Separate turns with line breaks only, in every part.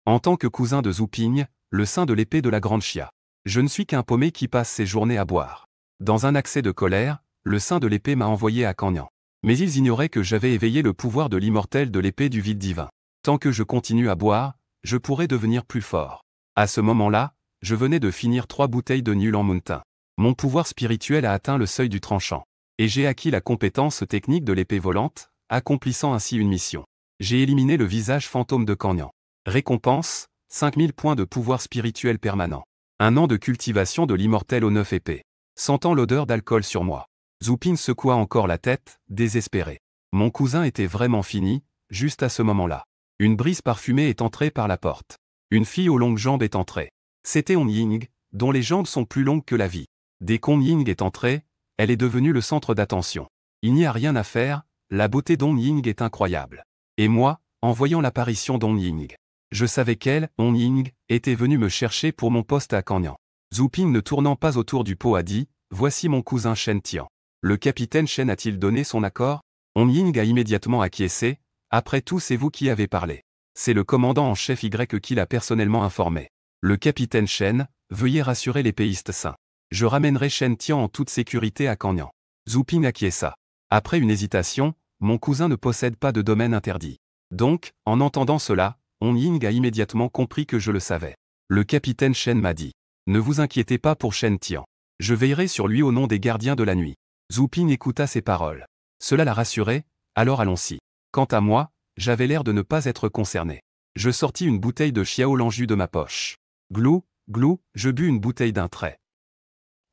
En tant que cousin de Zhu Ping, le saint de l'épée de la grande Xia. Je ne suis qu'un paumé qui passe ses journées à boire. Dans un accès de colère, le saint de l'épée m'a envoyé à Kangyan. Mais ils ignoraient que j'avais éveillé le pouvoir de l'immortel de l'épée du vide divin. Tant que je continue à boire, je pourrais devenir plus fort. À ce moment-là, je venais de finir 3 bouteilles de Nulan Mountain. Mon pouvoir spirituel a atteint le seuil du tranchant. Et j'ai acquis la compétence technique de l'épée volante, accomplissant ainsi une mission. J'ai éliminé le visage fantôme de Kangyan. Récompense, 5000 points de pouvoir spirituel permanent. 1 an de cultivation de l'immortel aux 9 épées. Sentant l'odeur d'alcool sur moi, Zhu Ping secoua encore la tête, désespéré. Mon cousin était vraiment fini, juste à ce moment-là. Une brise parfumée est entrée par la porte. Une fille aux longues jambes est entrée. C'était On Ying, dont les jambes sont plus longues que la vie. Dès qu'On Ying est entrée, elle est devenue le centre d'attention. Il n'y a rien à faire, la beauté d'On Ying est incroyable. Et moi, en voyant l'apparition d'On Ying, je savais qu'elle, On Ying, était venue me chercher pour mon poste à Kangyan. Zhu Ping ne tournant pas autour du pot a dit, « Voici mon cousin Shen Tian. Le capitaine Shen a-t-il donné son accord ?» On Ying a immédiatement acquiescé, « Après tout c'est vous qui avez parlé. C'est le commandant en chef Y qui l'a personnellement informé. Le capitaine Shen, veuillez rassurer les l'épéiste saint. Je ramènerai Shen Tian en toute sécurité à Kangyan. » Zhu Ping acquiesça. Après une hésitation, mon cousin ne possède pas de domaine interdit. Donc, en entendant cela, On Ying a immédiatement compris que je le savais. Le capitaine Shen m'a dit, « Ne vous inquiétez pas pour Shen Tian. Je veillerai sur lui au nom des gardiens de la nuit. » Zhu Ping écouta ces paroles. Cela l'a rassuré, alors allons-y. Quant à moi, j'avais l'air de ne pas être concerné. Je sortis une bouteille de Xiao Lanju de ma poche. Glou, glou, je bus une bouteille d'un trait.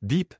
Bip.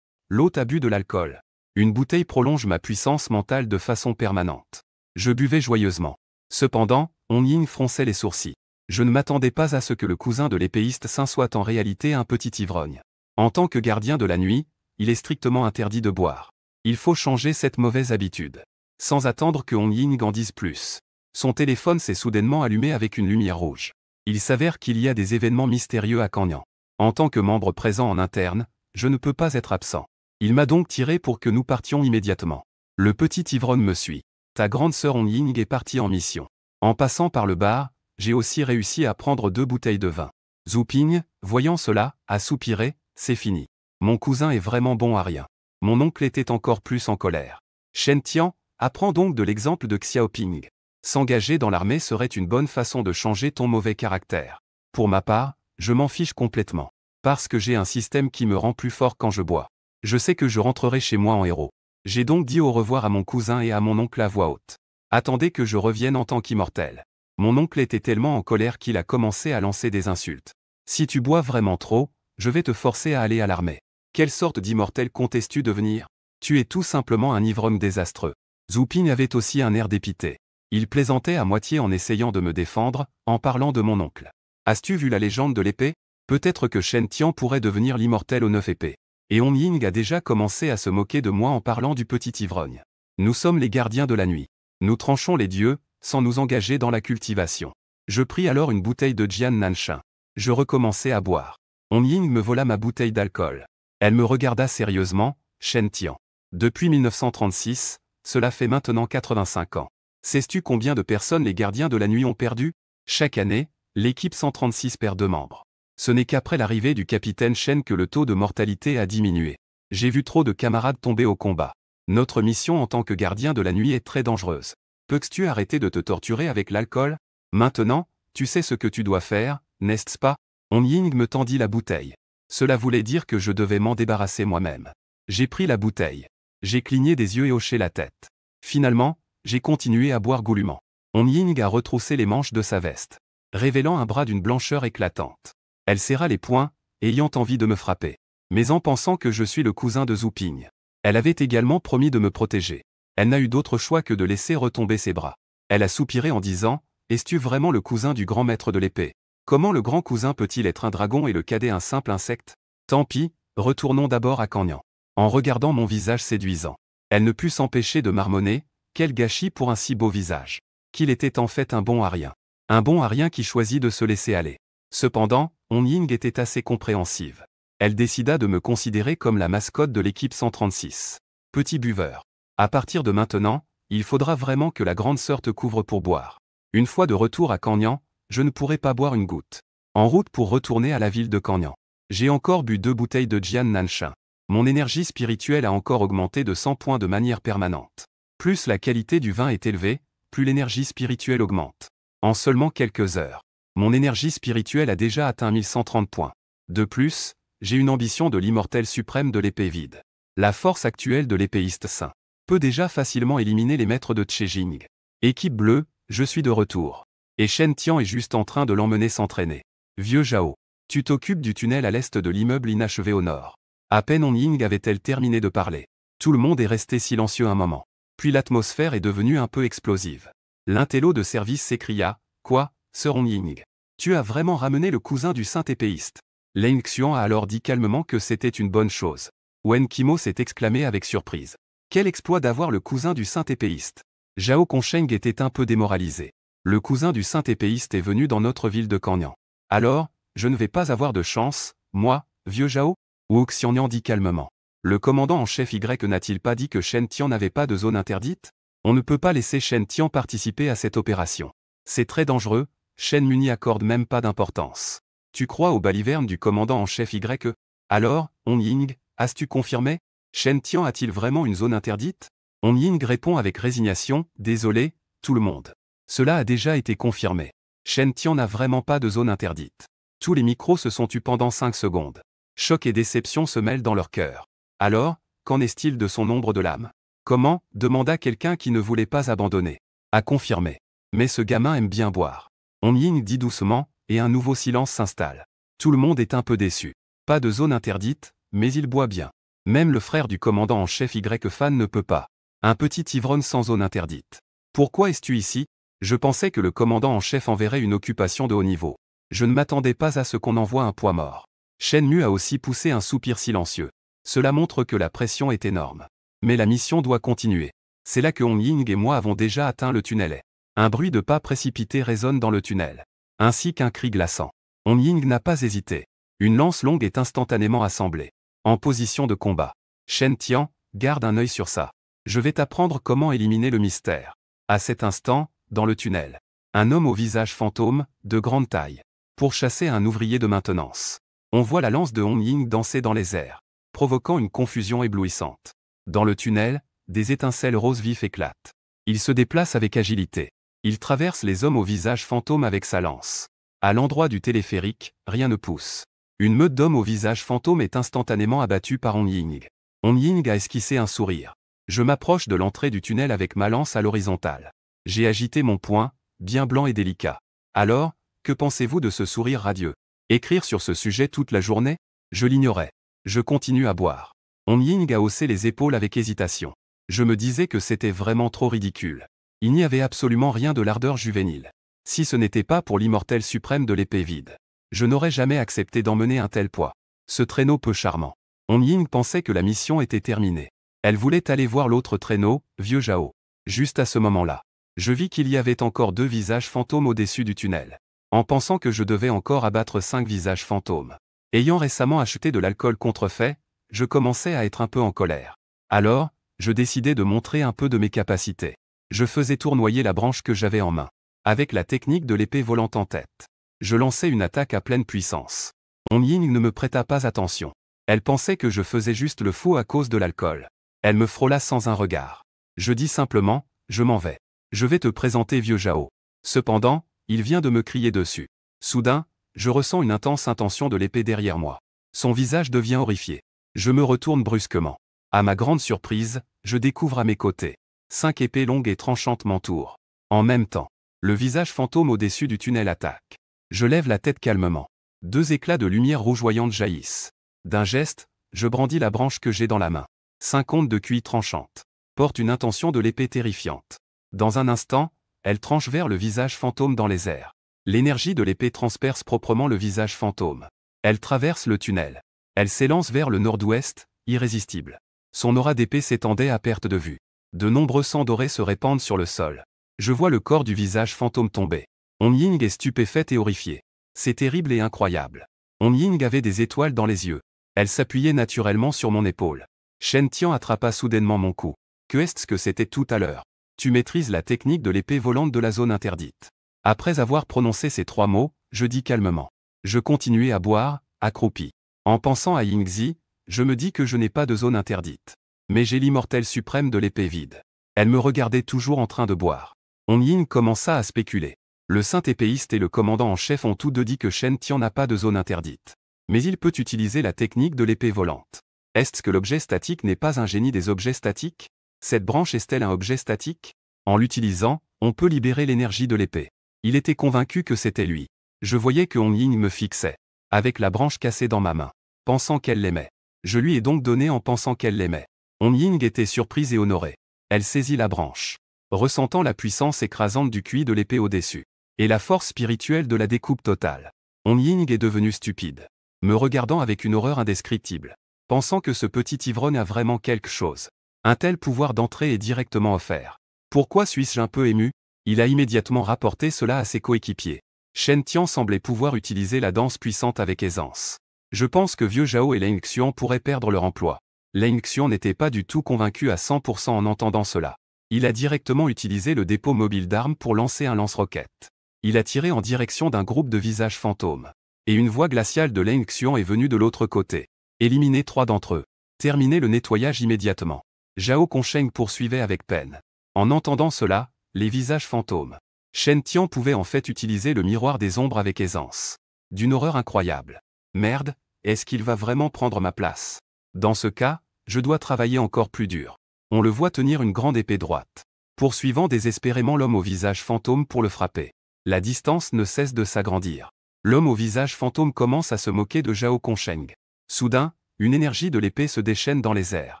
L'hôte a bu de l'alcool. Une bouteille prolonge ma puissance mentale de façon permanente. Je buvais joyeusement. Cependant, On Ying fronçait les sourcils. Je ne m'attendais pas à ce que le cousin de l'épéiste saint soit en réalité un petit ivrogne. En tant que gardien de la nuit, il est strictement interdit de boire. Il faut changer cette mauvaise habitude. Sans attendre que On Ying en dise plus. Son téléphone s'est soudainement allumé avec une lumière rouge. Il s'avère qu'il y a des événements mystérieux à Kangyan. En tant que membre présent en interne, je ne peux pas être absent. Il m'a donc tiré pour que nous partions immédiatement. Le petit ivrogne me suit. Ta grande sœur On Ying est partie en mission. En passant par le bar, j'ai aussi réussi à prendre 2 bouteilles de vin. Zhu Ping, voyant cela, a soupiré, c'est fini. Mon cousin est vraiment bon à rien. Mon oncle était encore plus en colère. Shen Tian, apprends donc de l'exemple de Xiaoping. S'engager dans l'armée serait une bonne façon de changer ton mauvais caractère. Pour ma part, je m'en fiche complètement. Parce que j'ai un système qui me rend plus fort quand je bois. Je sais que je rentrerai chez moi en héros. J'ai donc dit au revoir à mon cousin et à mon oncle à voix haute. Attendez que je revienne en tant qu'immortel. Mon oncle était tellement en colère qu'il a commencé à lancer des insultes. Si tu bois vraiment trop, je vais te forcer à aller à l'armée. Quelle sorte d'immortel comptes-tu devenir? Tu es tout simplement un ivrogne désastreux. Zhu Ping avait aussi un air dépité. Il plaisantait à moitié en essayant de me défendre, en parlant de mon oncle. As-tu vu la légende de l'épée? Peut-être que Shen Tian pourrait devenir l'immortel aux 9 épées. Et On Ying a déjà commencé à se moquer de moi en parlant du petit ivrogne. Nous sommes les gardiens de la nuit. Nous tranchons les dieux, sans nous engager dans la cultivation. Je pris alors une bouteille de Jian Nanshan. Je recommençai à boire. On Ying me vola ma bouteille d'alcool. Elle me regarda sérieusement, Shen Tian. Depuis 1936, cela fait maintenant 85 ans. Sais-tu combien de personnes les gardiens de la nuit ont perdu? Chaque année, l'équipe 136 perd 2 membres. Ce n'est qu'après l'arrivée du capitaine Shen que le taux de mortalité a diminué. J'ai vu trop de camarades tomber au combat. Notre mission en tant que gardien de la nuit est très dangereuse. Peux-tu arrêter de te torturer avec l'alcool? Maintenant, tu sais ce que tu dois faire, n'est-ce pas? On Ying me tendit la bouteille. Cela voulait dire que je devais m'en débarrasser moi-même. J'ai pris la bouteille. J'ai cligné des yeux et hoché la tête. Finalement, j'ai continué à boire goulûment. On Ying a retroussé les manches de sa veste, révélant un bras d'une blancheur éclatante. Elle serra les poings, ayant envie de me frapper. Mais en pensant que je suis le cousin de Zhu Ping. Elle avait également promis de me protéger. Elle n'a eu d'autre choix que de laisser retomber ses bras. Elle a soupiré en disant, « Es-tu vraiment le cousin du grand maître de l'épée? Comment le grand cousin peut-il être un dragon et le cadet un simple insecte? Tant pis, retournons d'abord à Kangyan. » En regardant mon visage séduisant, elle ne put s'empêcher de marmonner, « Quel gâchis pour un si beau visage. Qu'il était en fait un bon à rien. Un bon à rien qui choisit de se laisser aller. » Cependant, On Ying était assez compréhensive. Elle décida de me considérer comme la mascotte de l'équipe 136. Petit buveur. À partir de maintenant, il faudra vraiment que la grande sœur te couvre pour boire. Une fois de retour à Kangyan, je ne pourrai pas boire une goutte. En route pour retourner à la ville de Canyan. J'ai encore bu 2 bouteilles de Jian Nansha. Mon énergie spirituelle a encore augmenté de 100 points de manière permanente. Plus la qualité du vin est élevée, plus l'énergie spirituelle augmente. En seulement quelques heures, mon énergie spirituelle a déjà atteint 1130 points. De plus, j'ai une ambition de l'immortel suprême de l'épée vide. La force actuelle de l'épéiste saint peut déjà facilement éliminer les maîtres de Tshejing. Équipe bleue, je suis de retour. Et Shen Tian est juste en train de l'emmener s'entraîner. Vieux Zhao, tu t'occupes du tunnel à l'est de l'immeuble inachevé au nord. À peine On Ying avait-elle terminé de parler. Tout le monde est resté silencieux un moment. Puis l'atmosphère est devenue un peu explosive. L'intello de service s'écria, « Quoi, Sir On Ying? Tu as vraiment ramené le cousin du saint épéiste ?» Leng Xian a alors dit calmement que c'était une bonne chose. Wen Qimo s'est exclamé avec surprise. Quel exploit d'avoir le cousin du saint épéiste! Zhao Consheng était un peu démoralisé. Le cousin du saint épéiste est venu dans notre ville de Canyan. Alors, je ne vais pas avoir de chance, moi, vieux Zhao? Wu Xiannian dit calmement. Le commandant en chef Y n'a-t-il pas dit que Shen Tian n'avait pas de zone interdite? On ne peut pas laisser Shen Tian participer à cette opération. C'est très dangereux, Shen Mu n'y accorde même pas d'importance. Tu crois aux balivernes du commandant en chef Y? Alors, On Ying, as-tu confirmé? Shen Tian a-t-il vraiment une zone interdite? On Ying répond avec résignation, désolé, tout le monde. Cela a déjà été confirmé. Shen Tian n'a vraiment pas de zone interdite. Tous les micros se sont tus pendant 5 secondes. Choc et déception se mêlent dans leur cœur. Alors, qu'en est-il de son ombre de l'âme? Comment? Demanda quelqu'un qui ne voulait pas abandonner. A confirmé. Mais ce gamin aime bien boire. On Ying dit doucement, et un nouveau silence s'installe. Tout le monde est un peu déçu. Pas de zone interdite, mais il boit bien. Même le frère du commandant en chef Y Fan ne peut pas. Un petit ivrogne sans zone interdite. Pourquoi es-tu ici? Je pensais que le commandant en chef enverrait une occupation de haut niveau. Je ne m'attendais pas à ce qu'on envoie un poids mort. Shen Mu a aussi poussé un soupir silencieux. Cela montre que la pression est énorme. Mais la mission doit continuer. C'est là que On Ying et moi avons déjà atteint le tunnel. Un bruit de pas précipité résonne dans le tunnel. Ainsi qu'un cri glaçant. On Ying n'a pas hésité. Une lance longue est instantanément assemblée. En position de combat. Shen Tian, garde un œil sur ça. Je vais t'apprendre comment éliminer le mystère. À cet instant, dans le tunnel. Un homme au visage fantôme, de grande taille. Pour chasser un ouvrier de maintenance. On voit la lance de On Ying danser dans les airs, provoquant une confusion éblouissante. Dans le tunnel, des étincelles roses vifs éclatent. Il se déplace avec agilité. Il traverse les hommes au visage fantôme avec sa lance. À l'endroit du téléphérique, rien ne pousse. Une meute d'hommes au visage fantôme est instantanément abattue par On Ying. On Ying a esquissé un sourire. Je m'approche de l'entrée du tunnel avec ma lance à l'horizontale. J'ai agité mon poing, bien blanc et délicat. Alors, que pensez-vous de ce sourire radieux? Écrire sur ce sujet toute la journée? Je l'ignorais. Je continue à boire. On Ying a haussé les épaules avec hésitation. Je me disais que c'était vraiment trop ridicule. Il n'y avait absolument rien de l'ardeur juvénile. Si ce n'était pas pour l'immortel suprême de l'épée vide. Je n'aurais jamais accepté d'emmener un tel poids. Ce traîneau peu charmant. On Ying pensait que la mission était terminée. Elle voulait aller voir l'autre traîneau, vieux Zhao. Juste à ce moment-là, je vis qu'il y avait encore 2 visages fantômes au-dessus du tunnel. En pensant que je devais encore abattre 5 visages fantômes. Ayant récemment acheté de l'alcool contrefait, je commençais à être un peu en colère. Alors, je décidai de montrer un peu de mes capacités. Je faisais tournoyer la branche que j'avais en main. Avec la technique de l'épée volante en tête. Je lançais une attaque à pleine puissance. On Ying ne me prêta pas attention. Elle pensait que je faisais juste le faux à cause de l'alcool. Elle me frôla sans un regard. Je dis simplement, je m'en vais. Je vais te présenter vieux Zhao. Cependant, il vient de me crier dessus. Soudain, je ressens une intense intention de l'épée derrière moi. Son visage devient horrifié. Je me retourne brusquement. À ma grande surprise, je découvre à mes côtés 5 épées longues et tranchantes m'entourent. En même temps, le visage fantôme au-dessus du tunnel attaque. Je lève la tête calmement. 2 éclats de lumière rougeoyante jaillissent. D'un geste, je brandis la branche que j'ai dans la main. 5 ondes de QI tranchantes portent une intention de l'épée terrifiante. Dans un instant, elle tranche vers le visage fantôme dans les airs. L'énergie de l'épée transperce proprement le visage fantôme. Elle traverse le tunnel. Elle s'élance vers le nord-ouest, irrésistible. Son aura d'épée s'étendait à perte de vue. De nombreux sangs dorés se répandent sur le sol. Je vois le corps du visage fantôme tomber. On Ying est stupéfaite et horrifiée. C'est terrible et incroyable. On Ying avait des étoiles dans les yeux. Elle s'appuyait naturellement sur mon épaule. Shen Tian attrapa soudainement mon cou. Que est-ce que c'était tout à l'heure? Tu maîtrises la technique de l'épée volante de la zone interdite. Après avoir prononcé ces 3 mots, je dis calmement. Je continuais à boire, accroupi. En pensant à Yingzi, je me dis que je n'ai pas de zone interdite. Mais j'ai l'immortelle suprême de l'épée vide. Elle me regardait toujours en train de boire. On Ying commença à spéculer. Le saint épéiste et le commandant en chef ont tous deux dit que Shen Tian n'a pas de zone interdite. Mais il peut utiliser la technique de l'épée volante. Est-ce que l'objet statique n'est pas un génie des objets statiques? Cette branche est-elle un objet statique? En l'utilisant, on peut libérer l'énergie de l'épée. Il était convaincu que c'était lui. Je voyais que On Ying me fixait, avec la branche cassée dans ma main, pensant qu'elle l'aimait. Je lui ai donc donné en pensant qu'elle l'aimait. On Ying était surprise et honorée. Elle saisit la branche, ressentant la puissance écrasante du cuit de l'épée au-dessus, et la force spirituelle de la découpe totale. On Ying est devenu stupide, me regardant avec une horreur indescriptible, pensant que ce petit ivrogne a vraiment quelque chose. Un tel pouvoir d'entrée est directement offert. Pourquoi suis-je un peu ému? Il a immédiatement rapporté cela à ses coéquipiers. Shen Tian semblait pouvoir utiliser la danse puissante avec aisance. Je pense que Vieux Zhao et Leng Xian pourraient perdre leur emploi. Leng Xian n'était pas du tout convaincu à 100% en entendant cela. Il a directement utilisé le dépôt mobile d'armes pour lancer un lance-roquette. Il a tiré en direction d'un groupe de visages fantômes. Et une voix glaciale de Leng Xian est venue de l'autre côté. Éliminer 3 d'entre eux. Terminer le nettoyage immédiatement. Zhao Consheng poursuivait avec peine. En entendant cela, les visages fantômes. Shen Tian pouvait en fait utiliser le miroir des ombres avec aisance. D'une horreur incroyable. Merde, est-ce qu'il va vraiment prendre ma place? Dans ce cas, je dois travailler encore plus dur. On le voit tenir une grande épée droite, poursuivant désespérément l'homme au visage fantôme pour le frapper. La distance ne cesse de s'agrandir. L'homme au visage fantôme commence à se moquer de Zhao Consheng. Soudain, une énergie de l'épée se déchaîne dans les airs.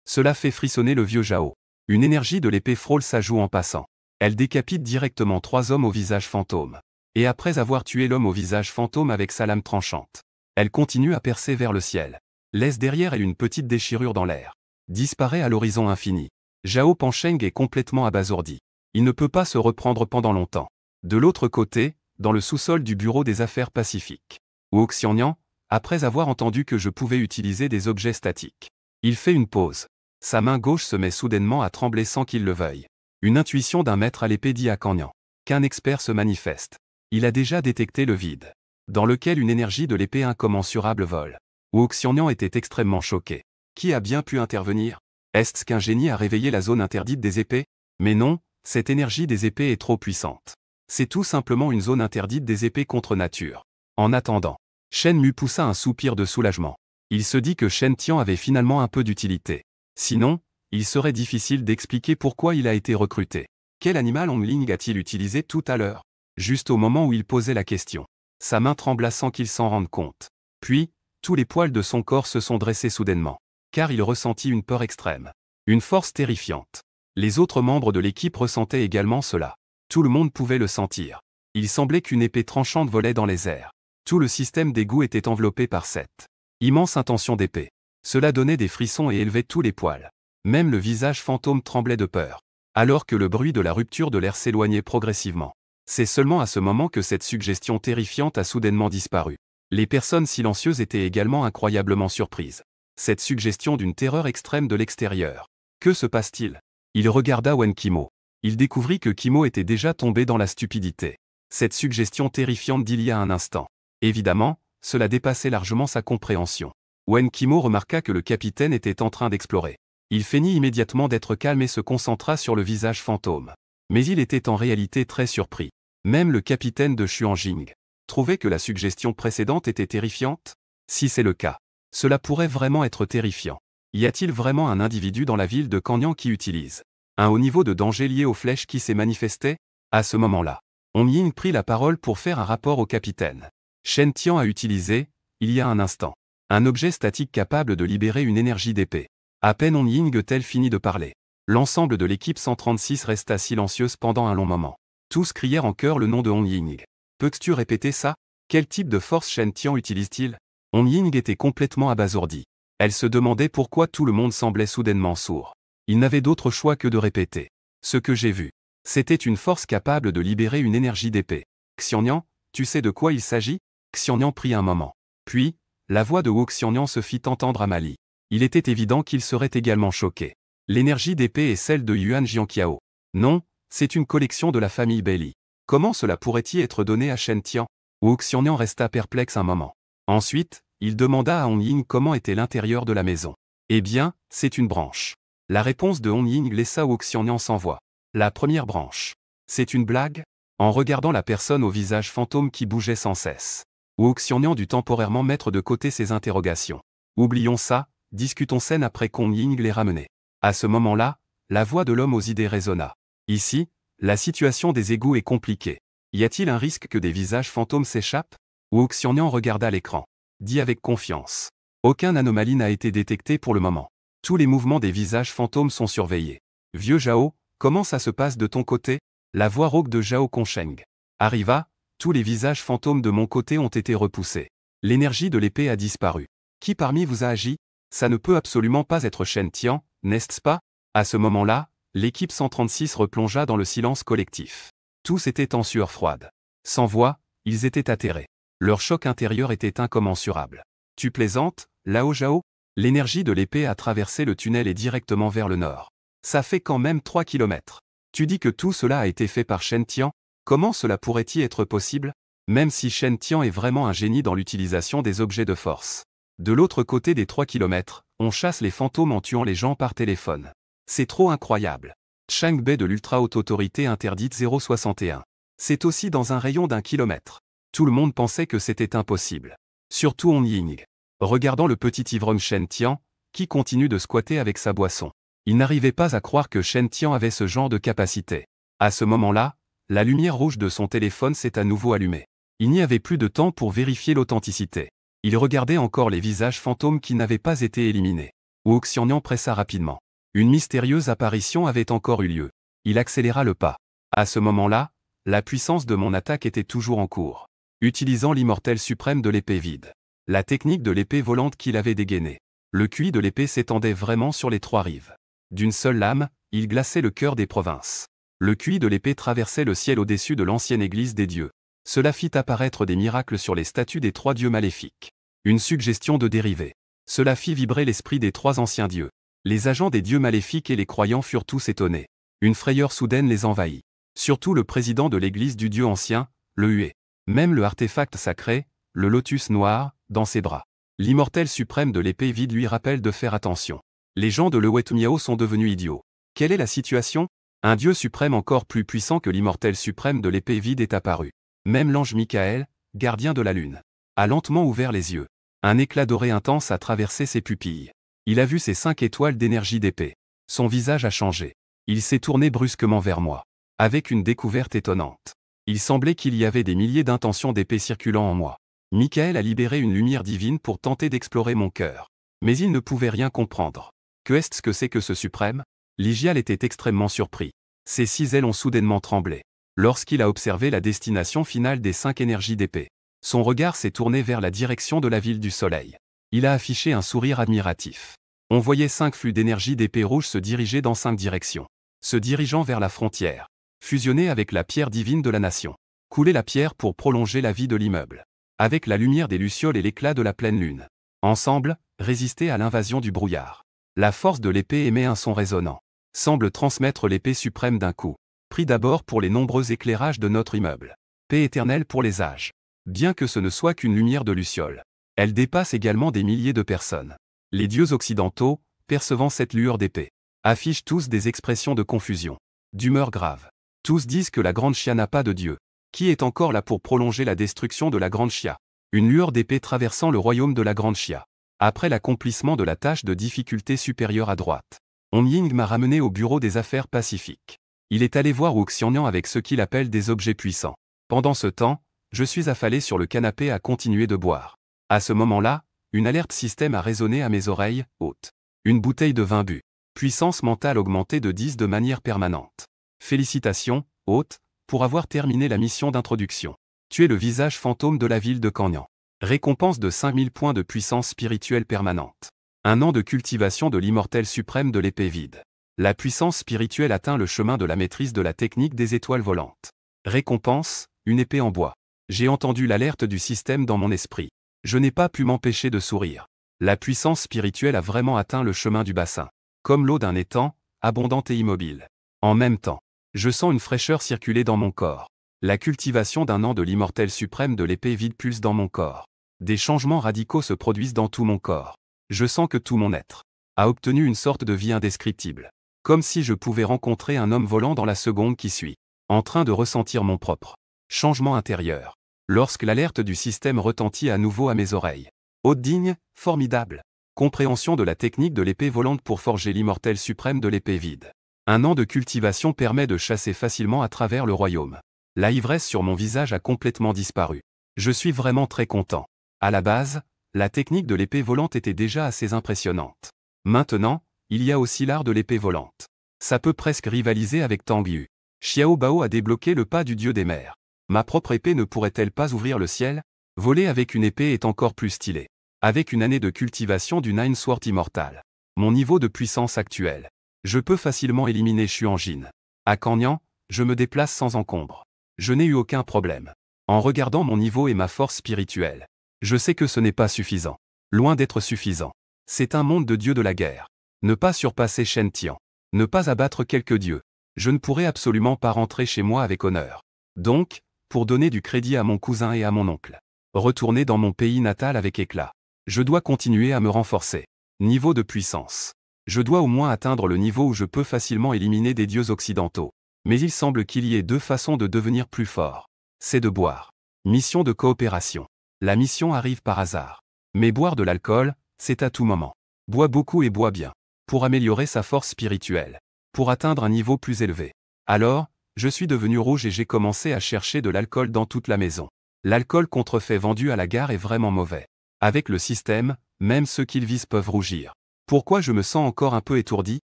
Cela fait frissonner le vieux Zhao. Une énergie de l'épée frôle sa joue en passant. Elle décapite directement 3 hommes au visage fantôme. Et après avoir tué l'homme au visage fantôme avec sa lame tranchante, elle continue à percer vers le ciel. Laisse derrière elle une petite déchirure dans l'air. Disparaît à l'horizon infini. Zhao Pancheng est complètement abasourdi. Il ne peut pas se reprendre pendant longtemps. De l'autre côté, dans le sous-sol du bureau des affaires pacifiques, Wu Xiannian, après avoir entendu que je pouvais utiliser des objets statiques, il fait une pause. Sa main gauche se met soudainement à trembler sans qu'il le veuille. Une intuition d'un maître à l'épée dit à Kanyan qu'un expert se manifeste. Il a déjà détecté le vide, dans lequel une énergie de l'épée incommensurable vole. Wu Xiannian était extrêmement choqué. Qui a bien pu intervenir? Est-ce qu'un génie a réveillé la zone interdite des épées? Mais non, cette énergie des épées est trop puissante. C'est tout simplement une zone interdite des épées contre nature. En attendant, Shen Mu poussa un soupir de soulagement. Il se dit que Shen Tian avait finalement un peu d'utilité. Sinon, il serait difficile d'expliquer pourquoi il a été recruté. Quel animal On Ling a-t-il utilisé tout à l'heure? Juste au moment où il posait la question. Sa main trembla sans qu'il s'en rende compte. Puis, tous les poils de son corps se sont dressés soudainement. Car il ressentit une peur extrême. Une force terrifiante. Les autres membres de l'équipe ressentaient également cela. Tout le monde pouvait le sentir. Il semblait qu'une épée tranchante volait dans les airs. Tout le système d'égout était enveloppé par cette immense intention d'épée. Cela donnait des frissons et élevait tous les poils. Même le visage fantôme tremblait de peur. Alors que le bruit de la rupture de l'air s'éloignait progressivement. C'est seulement à ce moment que cette suggestion terrifiante a soudainement disparu. Les personnes silencieuses étaient également incroyablement surprises. Cette suggestion d'une terreur extrême de l'extérieur. Que se passe-t-il? Il regarda Wen Qimo. Il découvrit que Qimo était déjà tombé dans la stupidité. Cette suggestion terrifiante d'il y a un instant. Évidemment, cela dépassait largement sa compréhension. Wen Qimo remarqua que le capitaine était en train d'explorer. Il feignit immédiatement d'être calme et se concentra sur le visage fantôme. Mais il était en réalité très surpris. Même le capitaine de Xuanjing trouvait que la suggestion précédente était terrifiante. Si c'est le cas, cela pourrait vraiment être terrifiant. Y a-t-il vraiment un individu dans la ville de Kanyan qui utilise un haut niveau de danger lié aux flèches qui s'est manifesté? À ce moment-là, On Ying prit la parole pour faire un rapport au capitaine. Shen Tian a utilisé, il y a un instant, un objet statique capable de libérer une énergie d'épée. À peine On Ying eut-elle fini de parler. L'ensemble de l'équipe 136 resta silencieuse pendant un long moment. Tous crièrent en chœur le nom de On Ying. Peux-tu répéter ça? Quel type de force Shen Tian utilise-t-il? On Ying était complètement abasourdi. Elle se demandait pourquoi tout le monde semblait soudainement sourd. Il n'avait d'autre choix que de répéter. Ce que j'ai vu. C'était une force capable de libérer une énergie d'épée. Xiannian, tu sais de quoi il s'agit? Xiannian prit un moment. Puis, la voix de Wu Xiannian se fit entendre à Mali. Il était évident qu'il serait également choqué. L'énergie d'épée est celle de Yuan Jianqiao. Non, c'est une collection de la famille Bailey. Comment cela pourrait-il être donné à Shen Tian? Wu Xiannian resta perplexe un moment. Ensuite, il demanda à Hong Ying comment était l'intérieur de la maison. Eh bien, c'est une branche. La réponse de Hong Ying laissa Wu Xiannian sans voix. La première branche. C'est une blague? En regardant la personne au visage fantôme qui bougeait sans cesse, Wu Xiannian dut temporairement mettre de côté ses interrogations. Oublions ça, discutons scène après qu'Hong Ying les ramenait. À ce moment-là, la voix de l'homme aux idées résonna. Ici, la situation des égouts est compliquée. Y a-t-il un risque que des visages fantômes s'échappent? Wu Xiannian regarda l'écran. Dit avec confiance. Aucune anomalie n'a été détectée pour le moment. Tous les mouvements des visages fantômes sont surveillés. Vieux Zhao, comment ça se passe de ton côté? La voix rauque de Zhao Consheng arriva. Tous les visages fantômes de mon côté ont été repoussés. L'énergie de l'épée a disparu. Qui parmi vous a agi? Ça ne peut absolument pas être Shen Tian, n'est-ce pas? À ce moment-là, l'équipe 136 replongea dans le silence collectif. Tous étaient en sueur froide. Sans voix, ils étaient atterrés. Leur choc intérieur était incommensurable. Tu plaisantes, Lao Zhao? L'énergie de l'épée a traversé le tunnel et directement vers le nord. Ça fait quand même 3 kilomètres. Tu dis que tout cela a été fait par Shen Tian? Comment cela pourrait-il être possible? Même si Shen Tian est vraiment un génie dans l'utilisation des objets de force. De l'autre côté des 3 kilomètres, on chasse les fantômes en tuant les gens par téléphone. C'est trop incroyable. Chang Bei de l'Ultra Haute Autorité Interdite 061. C'est aussi dans un rayon d'1 kilomètre. Tout le monde pensait que c'était impossible. Surtout Hong Ying. Regardant le petit ivrogne Shen Tian, qui continue de squatter avec sa boisson. Il n'arrivait pas à croire que Shen Tian avait ce genre de capacité. À ce moment-là, la lumière rouge de son téléphone s'est à nouveau allumée. Il n'y avait plus de temps pour vérifier l'authenticité. Il regardait encore les visages fantômes qui n'avaient pas été éliminés. Wu Xiannian pressa rapidement. Une mystérieuse apparition avait encore eu lieu. Il accéléra le pas. À ce moment-là, la puissance de mon attaque était toujours en cours. Utilisant l'immortel suprême de l'épée vide. La technique de l'épée volante qu'il avait dégainée. Le QI de l'épée s'étendait vraiment sur les 3 rives. D'une seule lame, il glaçait le cœur des provinces. Le QI de l'épée traversait le ciel au-dessus de l'ancienne église des dieux. Cela fit apparaître des miracles sur les statues des 3 dieux maléfiques. Une suggestion de dérivé. Cela fit vibrer l'esprit des 3 anciens dieux. Les agents des dieux maléfiques et les croyants furent tous étonnés. Une frayeur soudaine les envahit. Surtout le président de l'église du dieu ancien, le Hué. Même le artefact sacré, le lotus noir, dans ses bras. L'immortel suprême de l'épée vide lui rappelle de faire attention. Les gens de l'Ouetmiao sont devenus idiots. Quelle est la situation? Un dieu suprême encore plus puissant que l'immortel suprême de l'épée vide est apparu. Même l'ange Michael, gardien de la lune, a lentement ouvert les yeux. Un éclat doré intense a traversé ses pupilles. Il a vu ses 5 étoiles d'énergie d'épée. Son visage a changé. Il s'est tourné brusquement vers moi. Avec une découverte étonnante. Il semblait qu'il y avait des milliers d'intentions d'épée circulant en moi. Michael a libéré une lumière divine pour tenter d'explorer mon cœur. Mais il ne pouvait rien comprendre. Qu'est-ce que c'est que ce suprême? Ligial était extrêmement surpris. Ses 6 ailes ont soudainement tremblé. Lorsqu'il a observé la destination finale des 5 énergies d'épée. Son regard s'est tourné vers la direction de la ville du soleil. Il a affiché un sourire admiratif. On voyait 5 flux d'énergie d'épée rouge se diriger dans 5 directions. Se dirigeant vers la frontière. Fusionner avec la pierre divine de la nation. Couler la pierre pour prolonger la vie de l'immeuble. Avec la lumière des lucioles et l'éclat de la pleine lune. Ensemble, résister à l'invasion du brouillard. La force de l'épée émet un son résonnant. Semble transmettre l'épée suprême d'un coup. Prie d'abord pour les nombreux éclairages de notre immeuble. Paix éternelle pour les âges. Bien que ce ne soit qu'une lumière de luciole. Elle dépasse également des milliers de personnes. Les dieux occidentaux, percevant cette lueur d'épée, affichent tous des expressions de confusion. D'humeur grave. Tous disent que la Grande Chia n'a pas de dieu. Qui est encore là pour prolonger la destruction de la Grande Chia? Une lueur d'épée traversant le royaume de la Grande Chia. Après l'accomplissement de la tâche de difficulté supérieure à droite, Hong Ying m'a ramené au bureau des affaires pacifiques. Il est allé voir Wu Xiannian avec ce qu'il appelle des objets puissants. Pendant ce temps, je suis affalé sur le canapé à continuer de boire. À ce moment-là, une alerte système a résonné à mes oreilles, haute. Une bouteille de vin bu. Puissance mentale augmentée de 10 de manière permanente. Félicitations, hôte, pour avoir terminé la mission d'introduction. Tu es le visage fantôme de la ville de Canyan. Récompense de 5000 points de puissance spirituelle permanente. 1 an de cultivation de l'immortel suprême de l'épée vide. La puissance spirituelle atteint le chemin de la maîtrise de la technique des étoiles volantes. Récompense, une épée en bois. J'ai entendu l'alerte du système dans mon esprit. Je n'ai pas pu m'empêcher de sourire. La puissance spirituelle a vraiment atteint le chemin du bassin. Comme l'eau d'un étang, abondante et immobile. En même temps, je sens une fraîcheur circuler dans mon corps. La cultivation d'un an de l'immortel suprême de l'épée vide pulse dans mon corps. Des changements radicaux se produisent dans tout mon corps. Je sens que tout mon être a obtenu une sorte de vie indescriptible. Comme si je pouvais rencontrer un homme volant dans la seconde qui suit. En train de ressentir mon propre changement intérieur. Lorsque l'alerte du système retentit à nouveau à mes oreilles. Hôte digne, formidable. Compréhension de la technique de l'épée volante pour forger l'immortel suprême de l'épée vide. Un an de cultivation permet de chasser facilement à travers le royaume. La ivresse sur mon visage a complètement disparu. Je suis vraiment très content. À la base, la technique de l'épée volante était déjà assez impressionnante. Maintenant, il y a aussi l'art de l'épée volante. Ça peut presque rivaliser avec Tang Yu. Xiao Bao a débloqué le pas du dieu des mers. Ma propre épée ne pourrait-elle pas ouvrir le ciel? Voler avec une épée est encore plus stylé. Avec une année de cultivation du Nine Sword Immortal. Mon niveau de puissance actuel. Je peux facilement éliminer Xuan Jin. À Kanyan, je me déplace sans encombre. Je n'ai eu aucun problème. En regardant mon niveau et ma force spirituelle, je sais que ce n'est pas suffisant. Loin d'être suffisant. C'est un monde de dieux de la guerre. Ne pas surpasser Shen Tian. Ne pas abattre quelques dieux. Je ne pourrai absolument pas rentrer chez moi avec honneur. Donc, pour donner du crédit à mon cousin et à mon oncle, retourner dans mon pays natal avec éclat. Je dois continuer à me renforcer. Niveau de puissance. Je dois au moins atteindre le niveau où je peux facilement éliminer des dieux occidentaux. Mais il semble qu'il y ait deux façons de devenir plus fort. C'est de boire. Mission de coopération. La mission arrive par hasard. Mais boire de l'alcool, c'est à tout moment. Bois beaucoup et bois bien. Pour améliorer sa force spirituelle. Pour atteindre un niveau plus élevé. Alors, je suis devenu rouge et j'ai commencé à chercher de l'alcool dans toute la maison. L'alcool contrefait vendu à la gare est vraiment mauvais. Avec le système, même ceux qui le visent peuvent rougir. Pourquoi je me sens encore un peu étourdi?